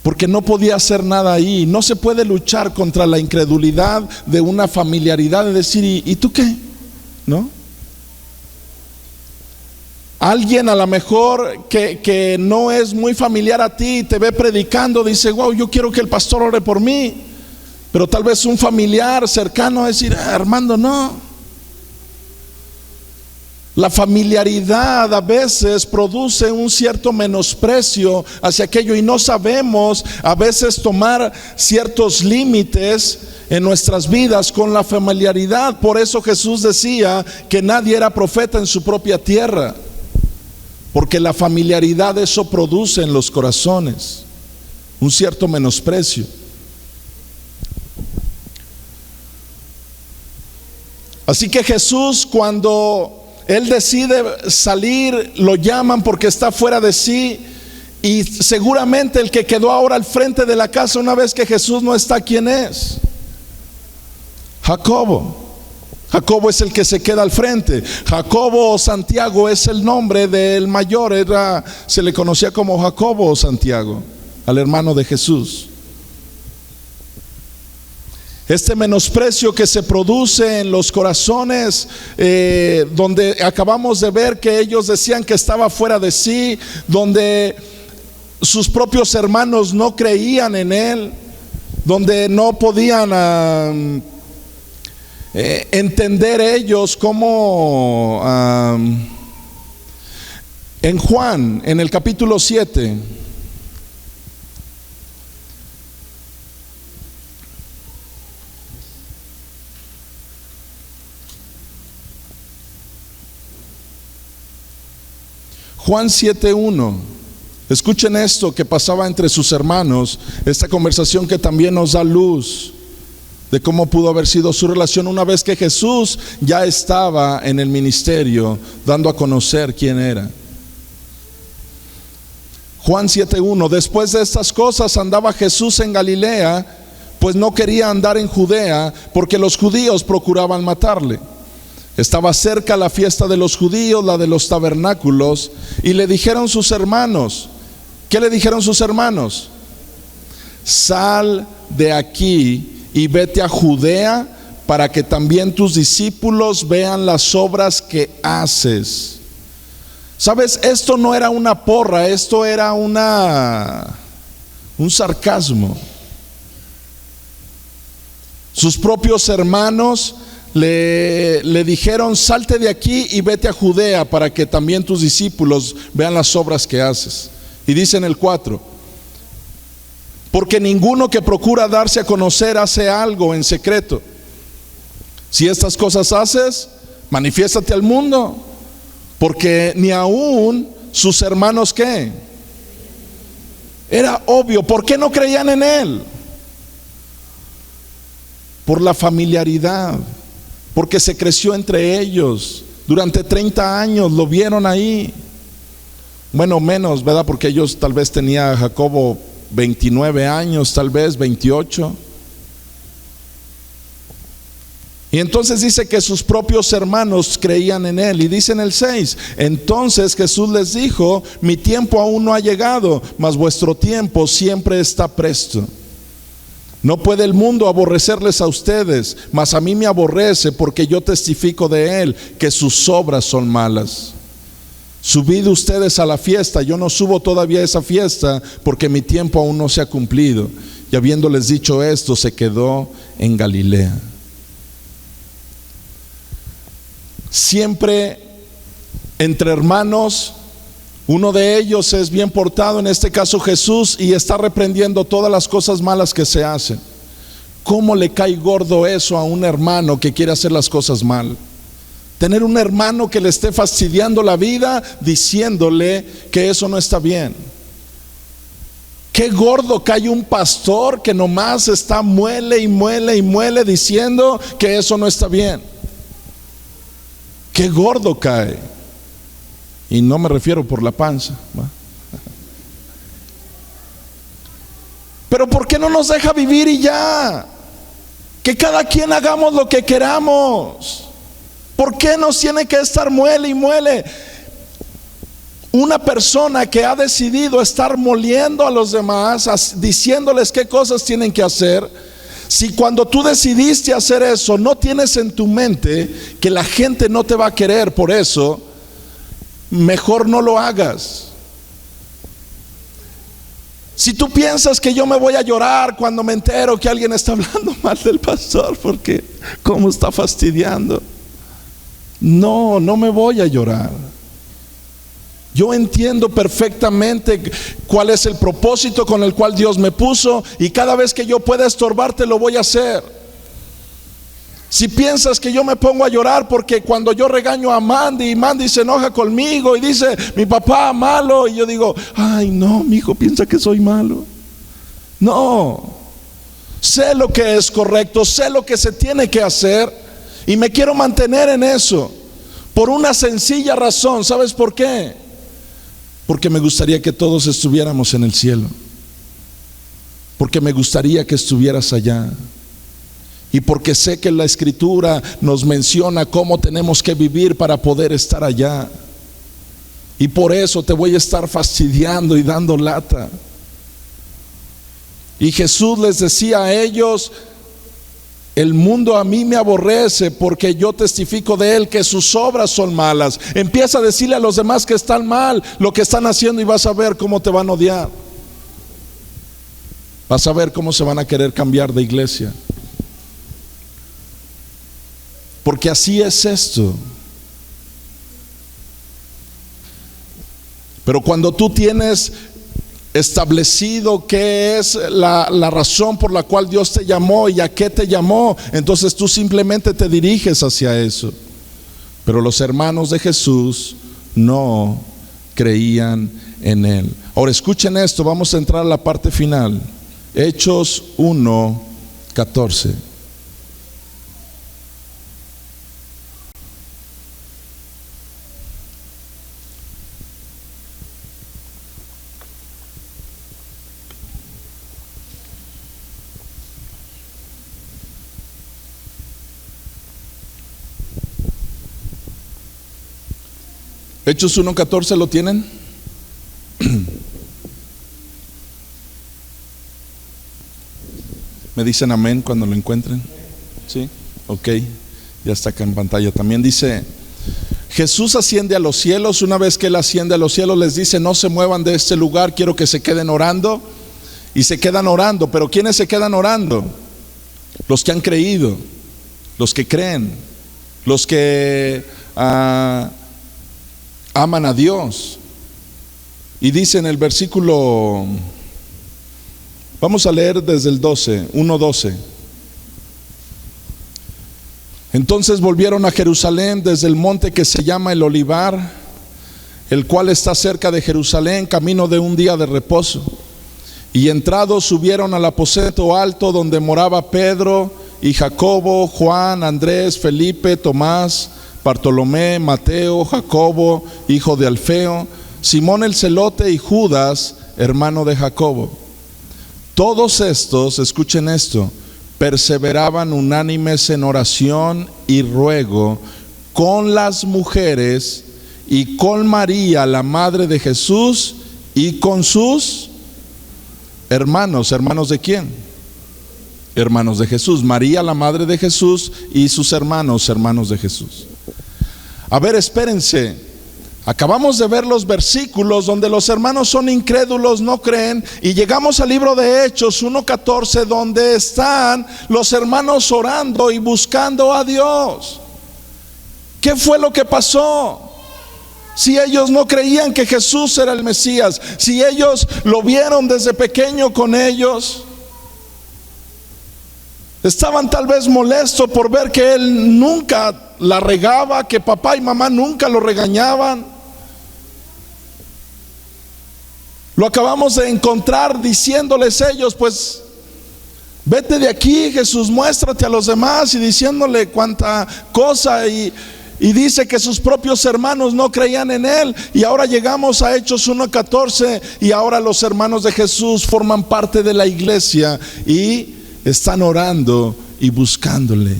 porque no podía hacer nada ahí. No se puede luchar contra la incredulidad de una familiaridad de decir, ¿y tú qué? ¿No? Alguien a lo mejor que no es muy familiar a ti, te ve predicando, dice, wow, yo quiero que el pastor ore por mí. Pero tal vez un familiar cercano decir, Armando, no. La familiaridad a veces produce un cierto menosprecio hacia aquello y no sabemos a veces tomar ciertos límites en nuestras vidas con la familiaridad. Por eso Jesús decía que nadie era profeta en su propia tierra, porque la familiaridad eso produce en los corazones un cierto menosprecio. Así que Jesús, cuando él decide salir, lo llaman porque está fuera de sí, y seguramente el que quedó ahora al frente de la casa una vez que Jesús no está, ¿quién es? Jacobo. Jacobo es el que se queda al frente. Jacobo o Santiago es el nombre del mayor, se le conocía como Jacobo o Santiago, al hermano de Jesús. Este menosprecio que se produce en los corazones, donde acabamos de ver que ellos decían que estaba fuera de sí, donde sus propios hermanos no creían en él, donde no podían entender ellos cómo en Juan, en el capítulo 7, Juan 7:1. Escuchen esto que pasaba entre sus hermanos, esta conversación que también nos da luz de cómo pudo haber sido su relación una vez que Jesús ya estaba en el ministerio dando a conocer quién era. Juan 7:1. Después de estas cosas andaba Jesús en Galilea, pues no quería andar en Judea porque los judíos procuraban matarle. Estaba cerca la fiesta de los judíos, la de los tabernáculos, y le dijeron sus hermanos, ¿qué le dijeron sus hermanos? Sal de aquí y vete a Judea para que también tus discípulos vean las obras que haces. ¿Sabes? Esto no era una porra, esto era un sarcasmo. Sus propios hermanos le dijeron, salte de aquí y vete a Judea para que también tus discípulos vean las obras que haces. Y dice en el 4, porque ninguno que procura darse a conocer hace algo en secreto. Si estas cosas haces, manifiéstate al mundo, porque ni aún sus hermanos, ¿qué? Era obvio. ¿Por qué no creían en él? Por la familiaridad, porque se creció entre ellos. Durante 30 años lo vieron ahí. Bueno, menos, ¿verdad? Porque ellos tal vez tenía Jacobo 29 años, tal vez 28. Y entonces dice que sus propios hermanos creían en él. Y dice en el 6, entonces Jesús les dijo, mi tiempo aún no ha llegado, mas vuestro tiempo siempre está presto. No puede el mundo aborrecerles a ustedes, mas a mí me aborrece, porque yo testifico de él que sus obras son malas. Subid ustedes a la fiesta, yo no subo todavía a esa fiesta, porque mi tiempo aún no se ha cumplido. Y habiéndoles dicho esto, se quedó en Galilea. Siempre entre hermanos, uno de ellos es bien portado, en este caso Jesús, y está reprendiendo todas las cosas malas que se hacen. ¿Cómo le cae gordo eso a un hermano que quiere hacer las cosas mal? Tener un hermano que le esté fastidiando la vida diciéndole que eso no está bien. Qué gordo cae un pastor que nomás está muele y muele y muele diciendo que eso no está bien. Qué gordo cae. Y no me refiero por la panza, ¿va? Pero ¿por qué no nos deja vivir y ya? Que cada quien hagamos lo que queramos. ¿Por qué nos tiene que estar muele y muele? Una persona que ha decidido estar moliendo a los demás, diciéndoles qué cosas tienen que hacer, si cuando tú decidiste hacer eso no tienes en tu mente que la gente no te va a querer por eso, mejor no lo hagas. Si tú piensas que yo me voy a llorar cuando me entero que alguien está hablando mal del pastor porque cómo está fastidiando, no me voy a llorar. Yo entiendo perfectamente cuál es el propósito con el cual Dios me puso, y cada vez que yo pueda estorbarte lo voy a hacer. Si piensas que yo me pongo a llorar porque cuando yo regaño a Mandy y Mandy se enoja conmigo y dice mi papá malo, y yo digo, ay no, mi hijo piensa que soy malo. No, sé lo que es correcto, sé lo que se tiene que hacer, y me quiero mantener en eso por una sencilla razón. ¿Sabes por qué? Porque me gustaría que todos estuviéramos en el cielo, porque me gustaría que estuvieras allá, y porque sé que la Escritura nos menciona cómo tenemos que vivir para poder estar allá. Y por eso te voy a estar fastidiando y dando lata. Y Jesús les decía a ellos, el mundo a mí me aborrece porque yo testifico de él que sus obras son malas. Empieza a decirle a los demás que están mal lo que están haciendo, y vas a ver cómo te van a odiar. Vas a ver cómo se van a querer cambiar de iglesia. Porque así es esto. Pero cuando tú tienes establecido qué es la razón por la cual Dios te llamó y a qué te llamó, entonces tú simplemente te diriges hacia eso. Pero los hermanos de Jesús no creían en él. Ahora escuchen esto, vamos a entrar a la parte final. Hechos 1:14. Hechos 1:14, ¿lo tienen? ¿Me dicen amén cuando lo encuentren? ¿Sí? Ok, ya está acá en pantalla. También dice, Jesús asciende a los cielos. Una vez que él asciende a los cielos, les dice, no se muevan de este lugar, quiero que se queden orando. Y se quedan orando. Pero ¿quiénes se quedan orando? Los que han creído, los que creen, los que aman a Dios. Y dice en el versículo, vamos a leer desde el 1:12. Entonces volvieron a Jerusalén desde el monte que se llama el Olivar, el cual está cerca de Jerusalén, camino de un día de reposo. Y entrados subieron al aposento alto donde moraba Pedro y Jacobo, Juan, Andrés, Felipe, Tomás, Bartolomé, Mateo, Jacobo, hijo de Alfeo, Simón el celote y Judas, hermano de Jacobo. Todos estos, escuchen esto, perseveraban unánimes en oración y ruego con las mujeres y con María, la madre de Jesús, y con sus hermanos. ¿Hermanos de quién? hermanos de Jesús. María, la madre de Jesús, y sus hermanos de Jesús. A ver, espérense. Acabamos de ver los versículos donde los hermanos son incrédulos, no creen, y llegamos al libro de Hechos 1:14, donde están los hermanos orando y buscando a Dios. ¿Qué fue lo que pasó? Si ellos no creían que Jesús era el Mesías, si ellos lo vieron desde pequeño con ellos, estaban tal vez molestos por ver que él nunca la regaba, que papá y mamá nunca lo regañaban. Lo acabamos de encontrar diciéndoles ellos, pues vete de aquí, Jesús, muéstrate a los demás, y diciéndole cuánta cosa, y dice que sus propios hermanos no creían en él. Y ahora llegamos a Hechos 1:14, y ahora los hermanos de Jesús forman parte de la iglesia y están orando y buscándole.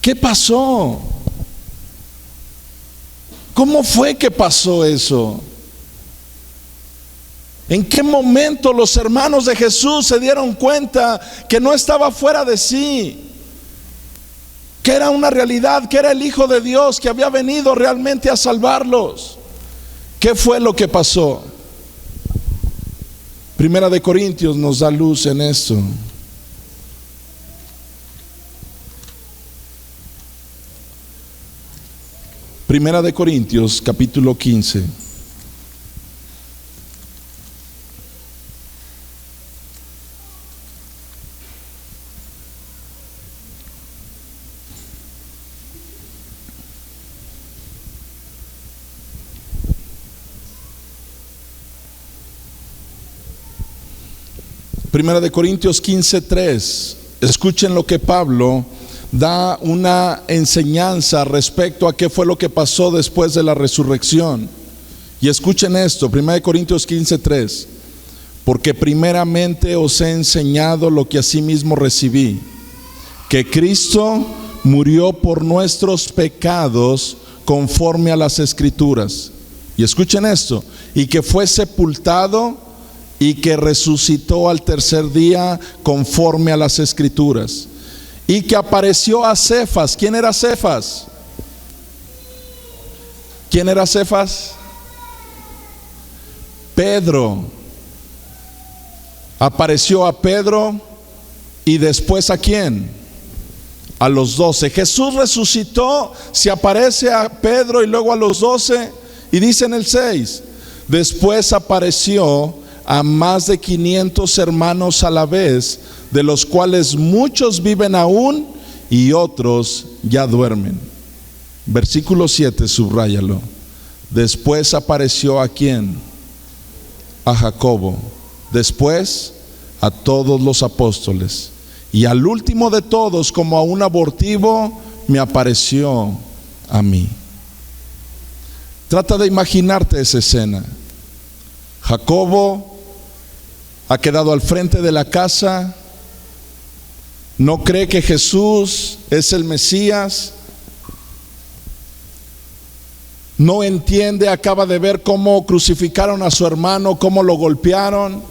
¿Qué pasó? ¿Cómo fue que pasó eso? ¿En qué momento los hermanos de Jesús se dieron cuenta que no estaba fuera de sí, que era una realidad, que era el Hijo de Dios, que había venido realmente a salvarlos? ¿Qué fue lo que pasó? Primera de Corintios nos da luz en esto. Primera de Corintios, capítulo 15. Primera de Corintios 15:3. Escuchen lo que Pablo da una enseñanza respecto a qué fue lo que pasó después de la resurrección. Y escuchen esto, 1 Corintios 15:3. Porque primeramente os he enseñado lo que asimismo recibí, que Cristo murió por nuestros pecados conforme a las Escrituras. Y escuchen esto, y que fue sepultado y que resucitó al tercer día conforme a las Escrituras. Y que apareció a Cefas. ¿Quién era Cefas? ¿Quién era Cefas? Pedro. Apareció a Pedro y después ¿a quién? A los 12. Jesús resucitó, se aparece a Pedro y luego a los 12, y dice en el 6, después apareció a más de 500 hermanos a la vez, de los cuales muchos viven aún y otros ya duermen. Versículo 7, subráyalo. Después apareció ¿a quién? A Jacobo, después a todos los apóstoles, y al último de todos, como a un abortivo, me apareció a mí. Trata de imaginarte esa escena. Jacobo ha quedado al frente de la casa, no cree que Jesús es el Mesías, no entiende, acaba de ver cómo crucificaron a su hermano, cómo lo golpearon.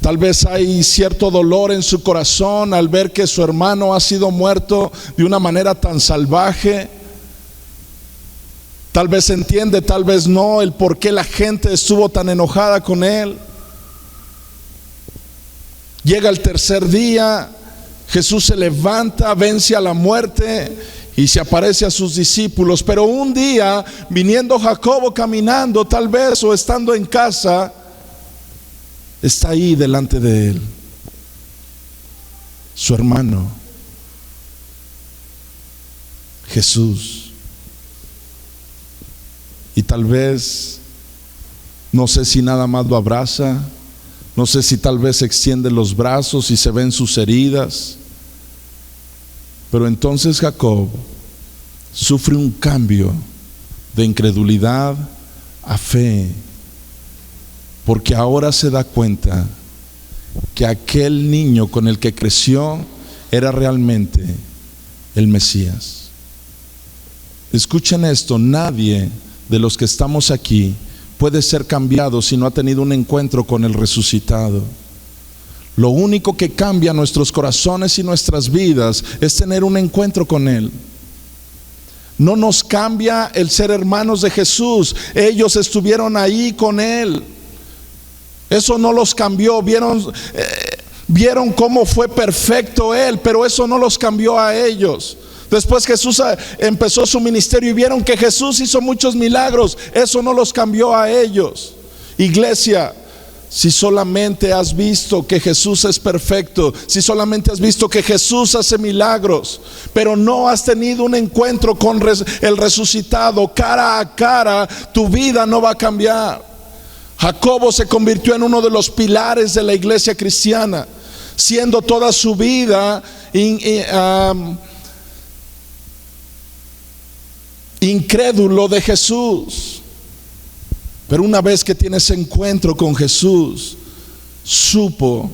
Tal vez hay cierto dolor en su corazón al ver que su hermano ha sido muerto de una manera tan salvaje. Tal vez entiende, tal vez no, el por qué la gente estuvo tan enojada con él. Llega el tercer día, Jesús se levanta, vence a la muerte y se aparece a sus discípulos. Pero un día, viniendo Jacobo caminando, tal vez, o estando en casa, está ahí delante de él su hermano Jesús. Y tal vez, no sé si nada más lo abraza, no sé si tal vez extiende los brazos y se ven sus heridas. Pero entonces Jacob sufre un cambio de incredulidad a fe, porque ahora se da cuenta que aquel niño con el que creció era realmente el Mesías. Escuchen esto, nadie de los que estamos aquí puede ser cambiado si no ha tenido un encuentro con el resucitado. Lo único que cambia nuestros corazones y nuestras vidas es tener un encuentro con Él. No nos cambia el ser hermanos de Jesús. Ellos estuvieron ahí con Él. Eso no los cambió. Vieron cómo fue perfecto Él, pero eso no los cambió a ellos. Después Jesús empezó su ministerio y vieron que Jesús hizo muchos milagros. Eso no los cambió a ellos. Iglesia, si solamente has visto que Jesús es perfecto, si solamente has visto que Jesús hace milagros, pero no has tenido un encuentro con el resucitado cara a cara, tu vida no va a cambiar. Jacobo se convirtió en uno de los pilares de la iglesia cristiana, siendo toda su vida incrédulo de Jesús. Pero una vez que tiene ese encuentro con Jesús, supo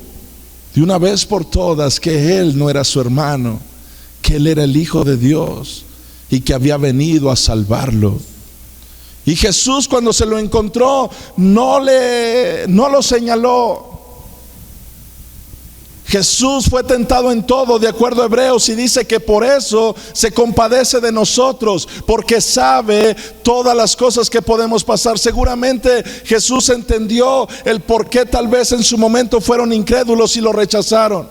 de una vez por todas que Él no era su hermano, que Él era el Hijo de Dios y que había venido a salvarlo. Y Jesús, cuando se lo encontró, no lo señaló. Jesús fue tentado en todo, de acuerdo a Hebreos, y dice que por eso se compadece de nosotros, porque sabe todas las cosas que podemos pasar. Seguramente Jesús entendió el por qué tal vez en su momento fueron incrédulos y lo rechazaron.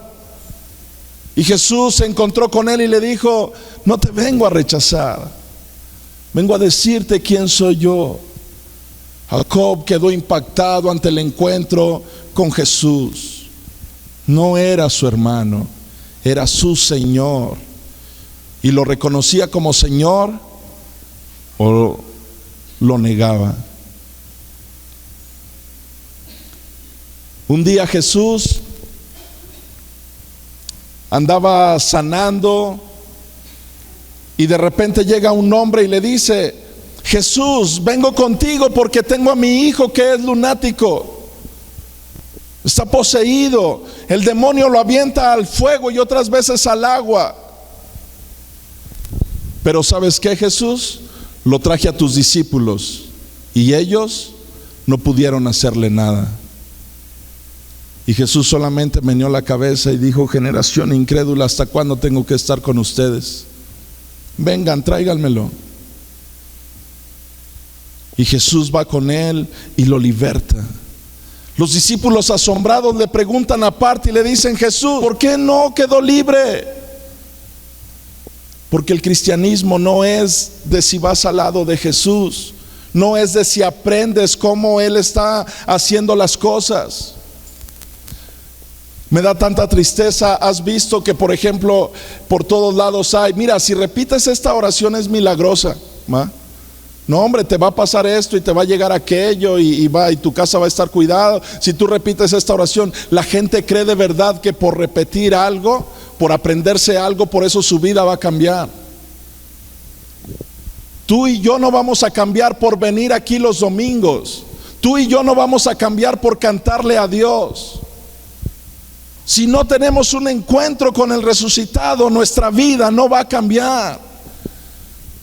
Y Jesús se encontró con él y le dijo: no te vengo a rechazar, vengo a decirte quién soy yo. Jacob quedó impactado ante el encuentro con Jesús. No era su hermano, era su Señor, y lo reconocía como Señor o lo negaba. Un día Jesús andaba sanando y de repente llega un hombre y le dice: Jesús, vengo contigo porque tengo a mi hijo que es lunático. Está poseído. El demonio lo avienta al fuego y otras veces al agua. Pero ¿sabes qué, Jesús? Lo traje a tus discípulos y ellos no pudieron hacerle nada. Y Jesús solamente meneó la cabeza y dijo: generación incrédula, ¿hasta cuándo tengo que estar con ustedes? Vengan, tráiganmelo. Y Jesús va con él y lo liberta. Los discípulos asombrados le preguntan aparte y le dicen: Jesús, ¿por qué no quedó libre? Porque el cristianismo no es de si vas al lado de Jesús, no es de si aprendes cómo Él está haciendo las cosas. Me da tanta tristeza. Has visto que, por ejemplo, por todos lados hay: mira, si repites esta oración es milagrosa, ¿va? No, hombre, te va a pasar esto y te va a llegar aquello y tu casa va a estar cuidada si tú repites esta oración. La gente cree de verdad que por repetir algo, por aprenderse algo, por eso su vida va a cambiar. Tú y yo no vamos a cambiar por venir aquí los domingos. Tú y yo no vamos a cambiar por cantarle a Dios. Si no tenemos un encuentro con el resucitado, nuestra vida no va a cambiar.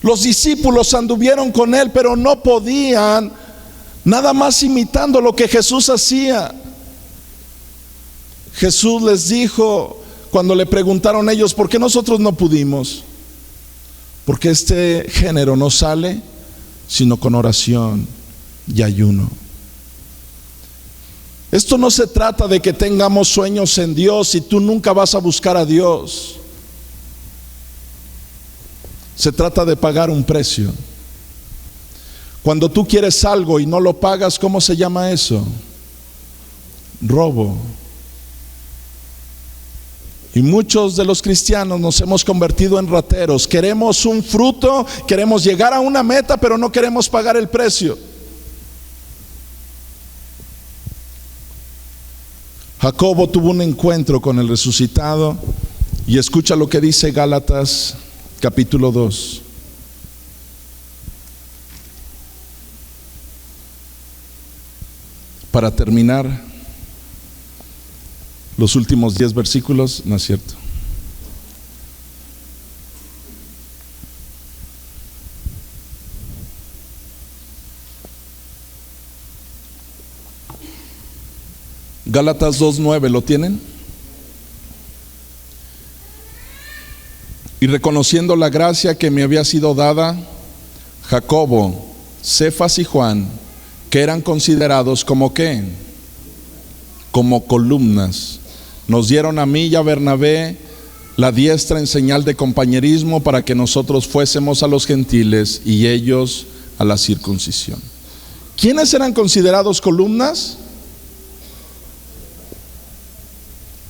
Los discípulos anduvieron con él, pero no podían, nada más imitando lo que Jesús hacía. Jesús les dijo, cuando le preguntaron ellos: ¿por qué nosotros no pudimos? Porque este género no sale sino con oración y ayuno. Esto no se trata de que tengamos sueños en Dios y tú nunca vas a buscar a Dios. Se trata de pagar un precio. Cuando tú quieres algo y no lo pagas, ¿cómo se llama eso? Robo. Y muchos de los cristianos nos hemos convertido en rateros. Queremos un fruto, queremos llegar a una meta, pero no queremos pagar el precio. Jacobo tuvo un encuentro con el resucitado y escucha lo que dice Gálatas capítulo 2. Para terminar, los últimos 10 versículos, no es cierto. Gálatas 2:9, ¿lo tienen? Y reconociendo la gracia que me había sido dada, Jacobo, Cefas y Juan, que eran considerados como ¿qué? Como columnas, nos dieron a mí y a Bernabé la diestra en señal de compañerismo para que nosotros fuésemos a los gentiles y ellos a la circuncisión. ¿Quiénes eran considerados columnas?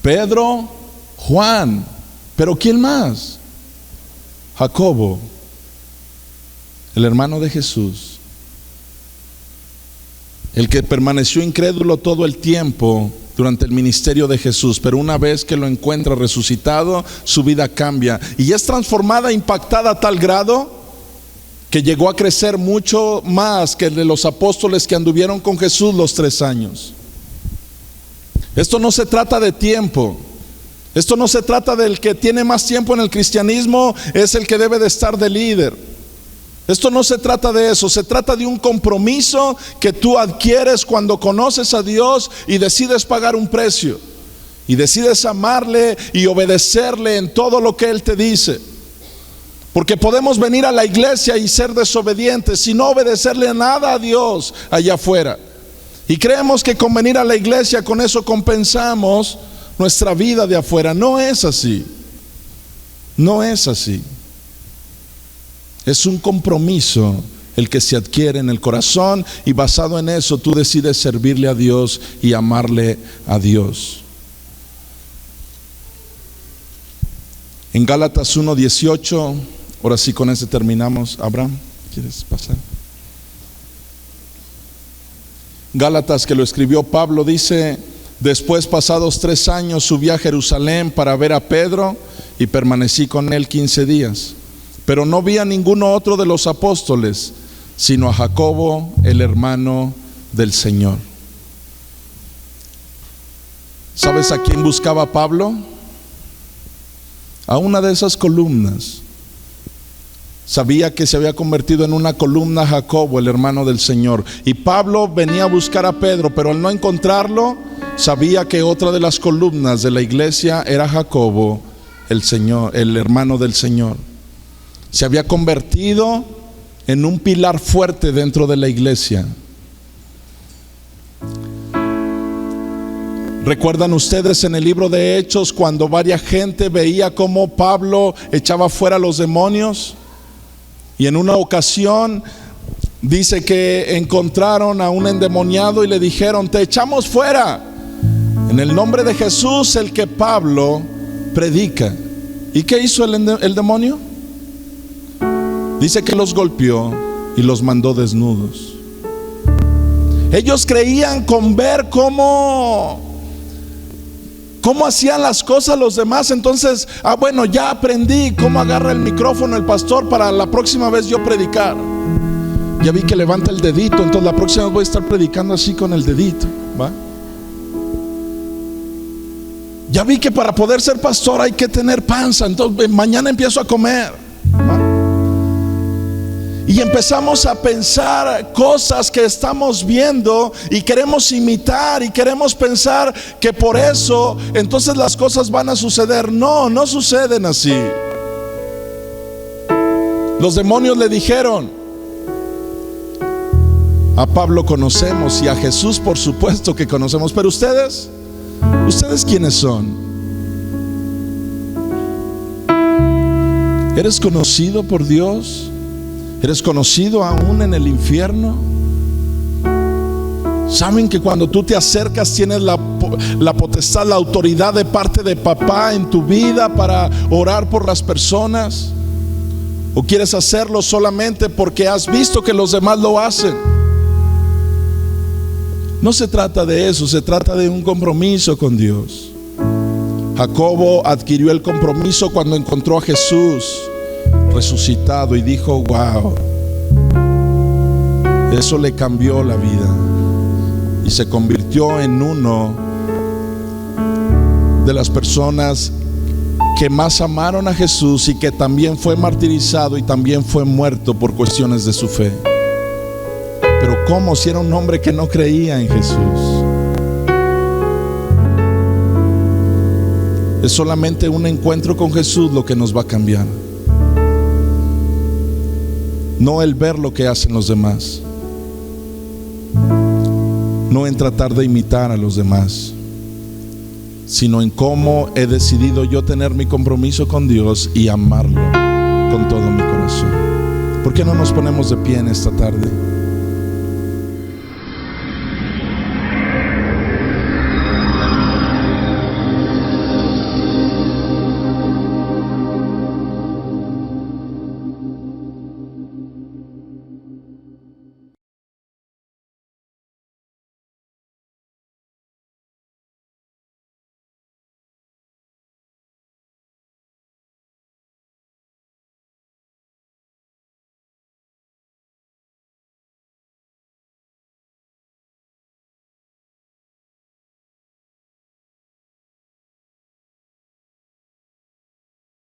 Pedro, Juan, pero ¿quién más? Jacobo, el hermano de Jesús, el que permaneció incrédulo todo el tiempo durante el ministerio de Jesús, pero una vez que lo encuentra resucitado, su vida cambia y es transformada, impactada a tal grado que llegó a crecer mucho más que el de los apóstoles que anduvieron con Jesús los 3 años. Esto no se trata de tiempo. Esto no se trata del que tiene más tiempo en el cristianismo, es el que debe de estar de líder. Esto no se trata de eso, se trata de un compromiso que tú adquieres cuando conoces a Dios y decides pagar un precio. Y decides amarle y obedecerle en todo lo que Él te dice. Porque podemos venir a la iglesia y ser desobedientes y no obedecerle nada a Dios allá afuera. Y creemos que con venir a la iglesia con eso compensamos nuestra vida de afuera. No es así. No es así. Es un compromiso el que se adquiere en el corazón y basado en eso tú decides servirle a Dios y amarle a Dios. En Gálatas 1:18, ahora sí con ese terminamos. Abraham, ¿quieres pasar? Gálatas, que lo escribió Pablo, dice: después, pasados 3 años, subí a Jerusalén para ver a Pedro y permanecí con él 15 días. Pero no vi a ninguno otro de los apóstoles, sino a Jacobo, el hermano del Señor. ¿Sabes a quién buscaba Pablo? A una de esas columnas. Sabía que se había convertido en una columna Jacobo, el hermano del Señor. Y Pablo venía a buscar a Pedro, pero al no encontrarlo, sabía que otra de las columnas de la iglesia era Jacobo, el Señor, el hermano del Señor. Se había convertido en un pilar fuerte dentro de la iglesia. ¿Recuerdan ustedes en el libro de Hechos cuando varias gente veía cómo Pablo echaba fuera a los demonios? Y en una ocasión dice que encontraron a un endemoniado y le dijeron: te echamos fuera en el nombre de Jesús, el que Pablo predica. ¿Y qué hizo el demonio? Dice que los golpeó y los mandó desnudos. Ellos creían con ver cómo hacían las cosas los demás. Entonces, bueno, ya aprendí cómo agarra el micrófono el pastor para la próxima vez yo predicar. Ya vi que levanta el dedito, entonces la próxima vez voy a estar predicando así con el dedito, ¿va? Ya vi que para poder ser pastor hay que tener panza, entonces mañana empiezo a comer, ¿va? Y empezamos a pensar cosas que estamos viendo y queremos imitar y queremos pensar que por eso entonces las cosas van a suceder. No, no suceden así. Los demonios le dijeron: a Pablo conocemos y a Jesús por supuesto que conocemos, pero ustedes ¿quiénes son? ¿Eres conocido por Dios? ¿Eres conocido aún en el infierno? ¿Saben que cuando tú te acercas tienes la potestad, la autoridad de parte de papá en tu vida para orar por las personas? ¿O quieres hacerlo solamente porque has visto que los demás lo hacen? No se trata de eso, se trata de un compromiso con Dios. Jacobo adquirió el compromiso cuando encontró a Jesús resucitado y dijo: wow, eso le cambió la vida y se convirtió en uno de las personas que más amaron a Jesús y que también fue martirizado y también fue muerto por cuestiones de su fe. Pero ¿cómo si era un hombre que no creía en Jesús? Es solamente un encuentro con Jesús lo que nos va a cambiar. No el ver lo que hacen los demás, no en tratar de imitar a los demás, sino en cómo he decidido yo tener mi compromiso con Dios y amarlo con todo mi corazón. ¿Por qué no nos ponemos de pie en esta tarde?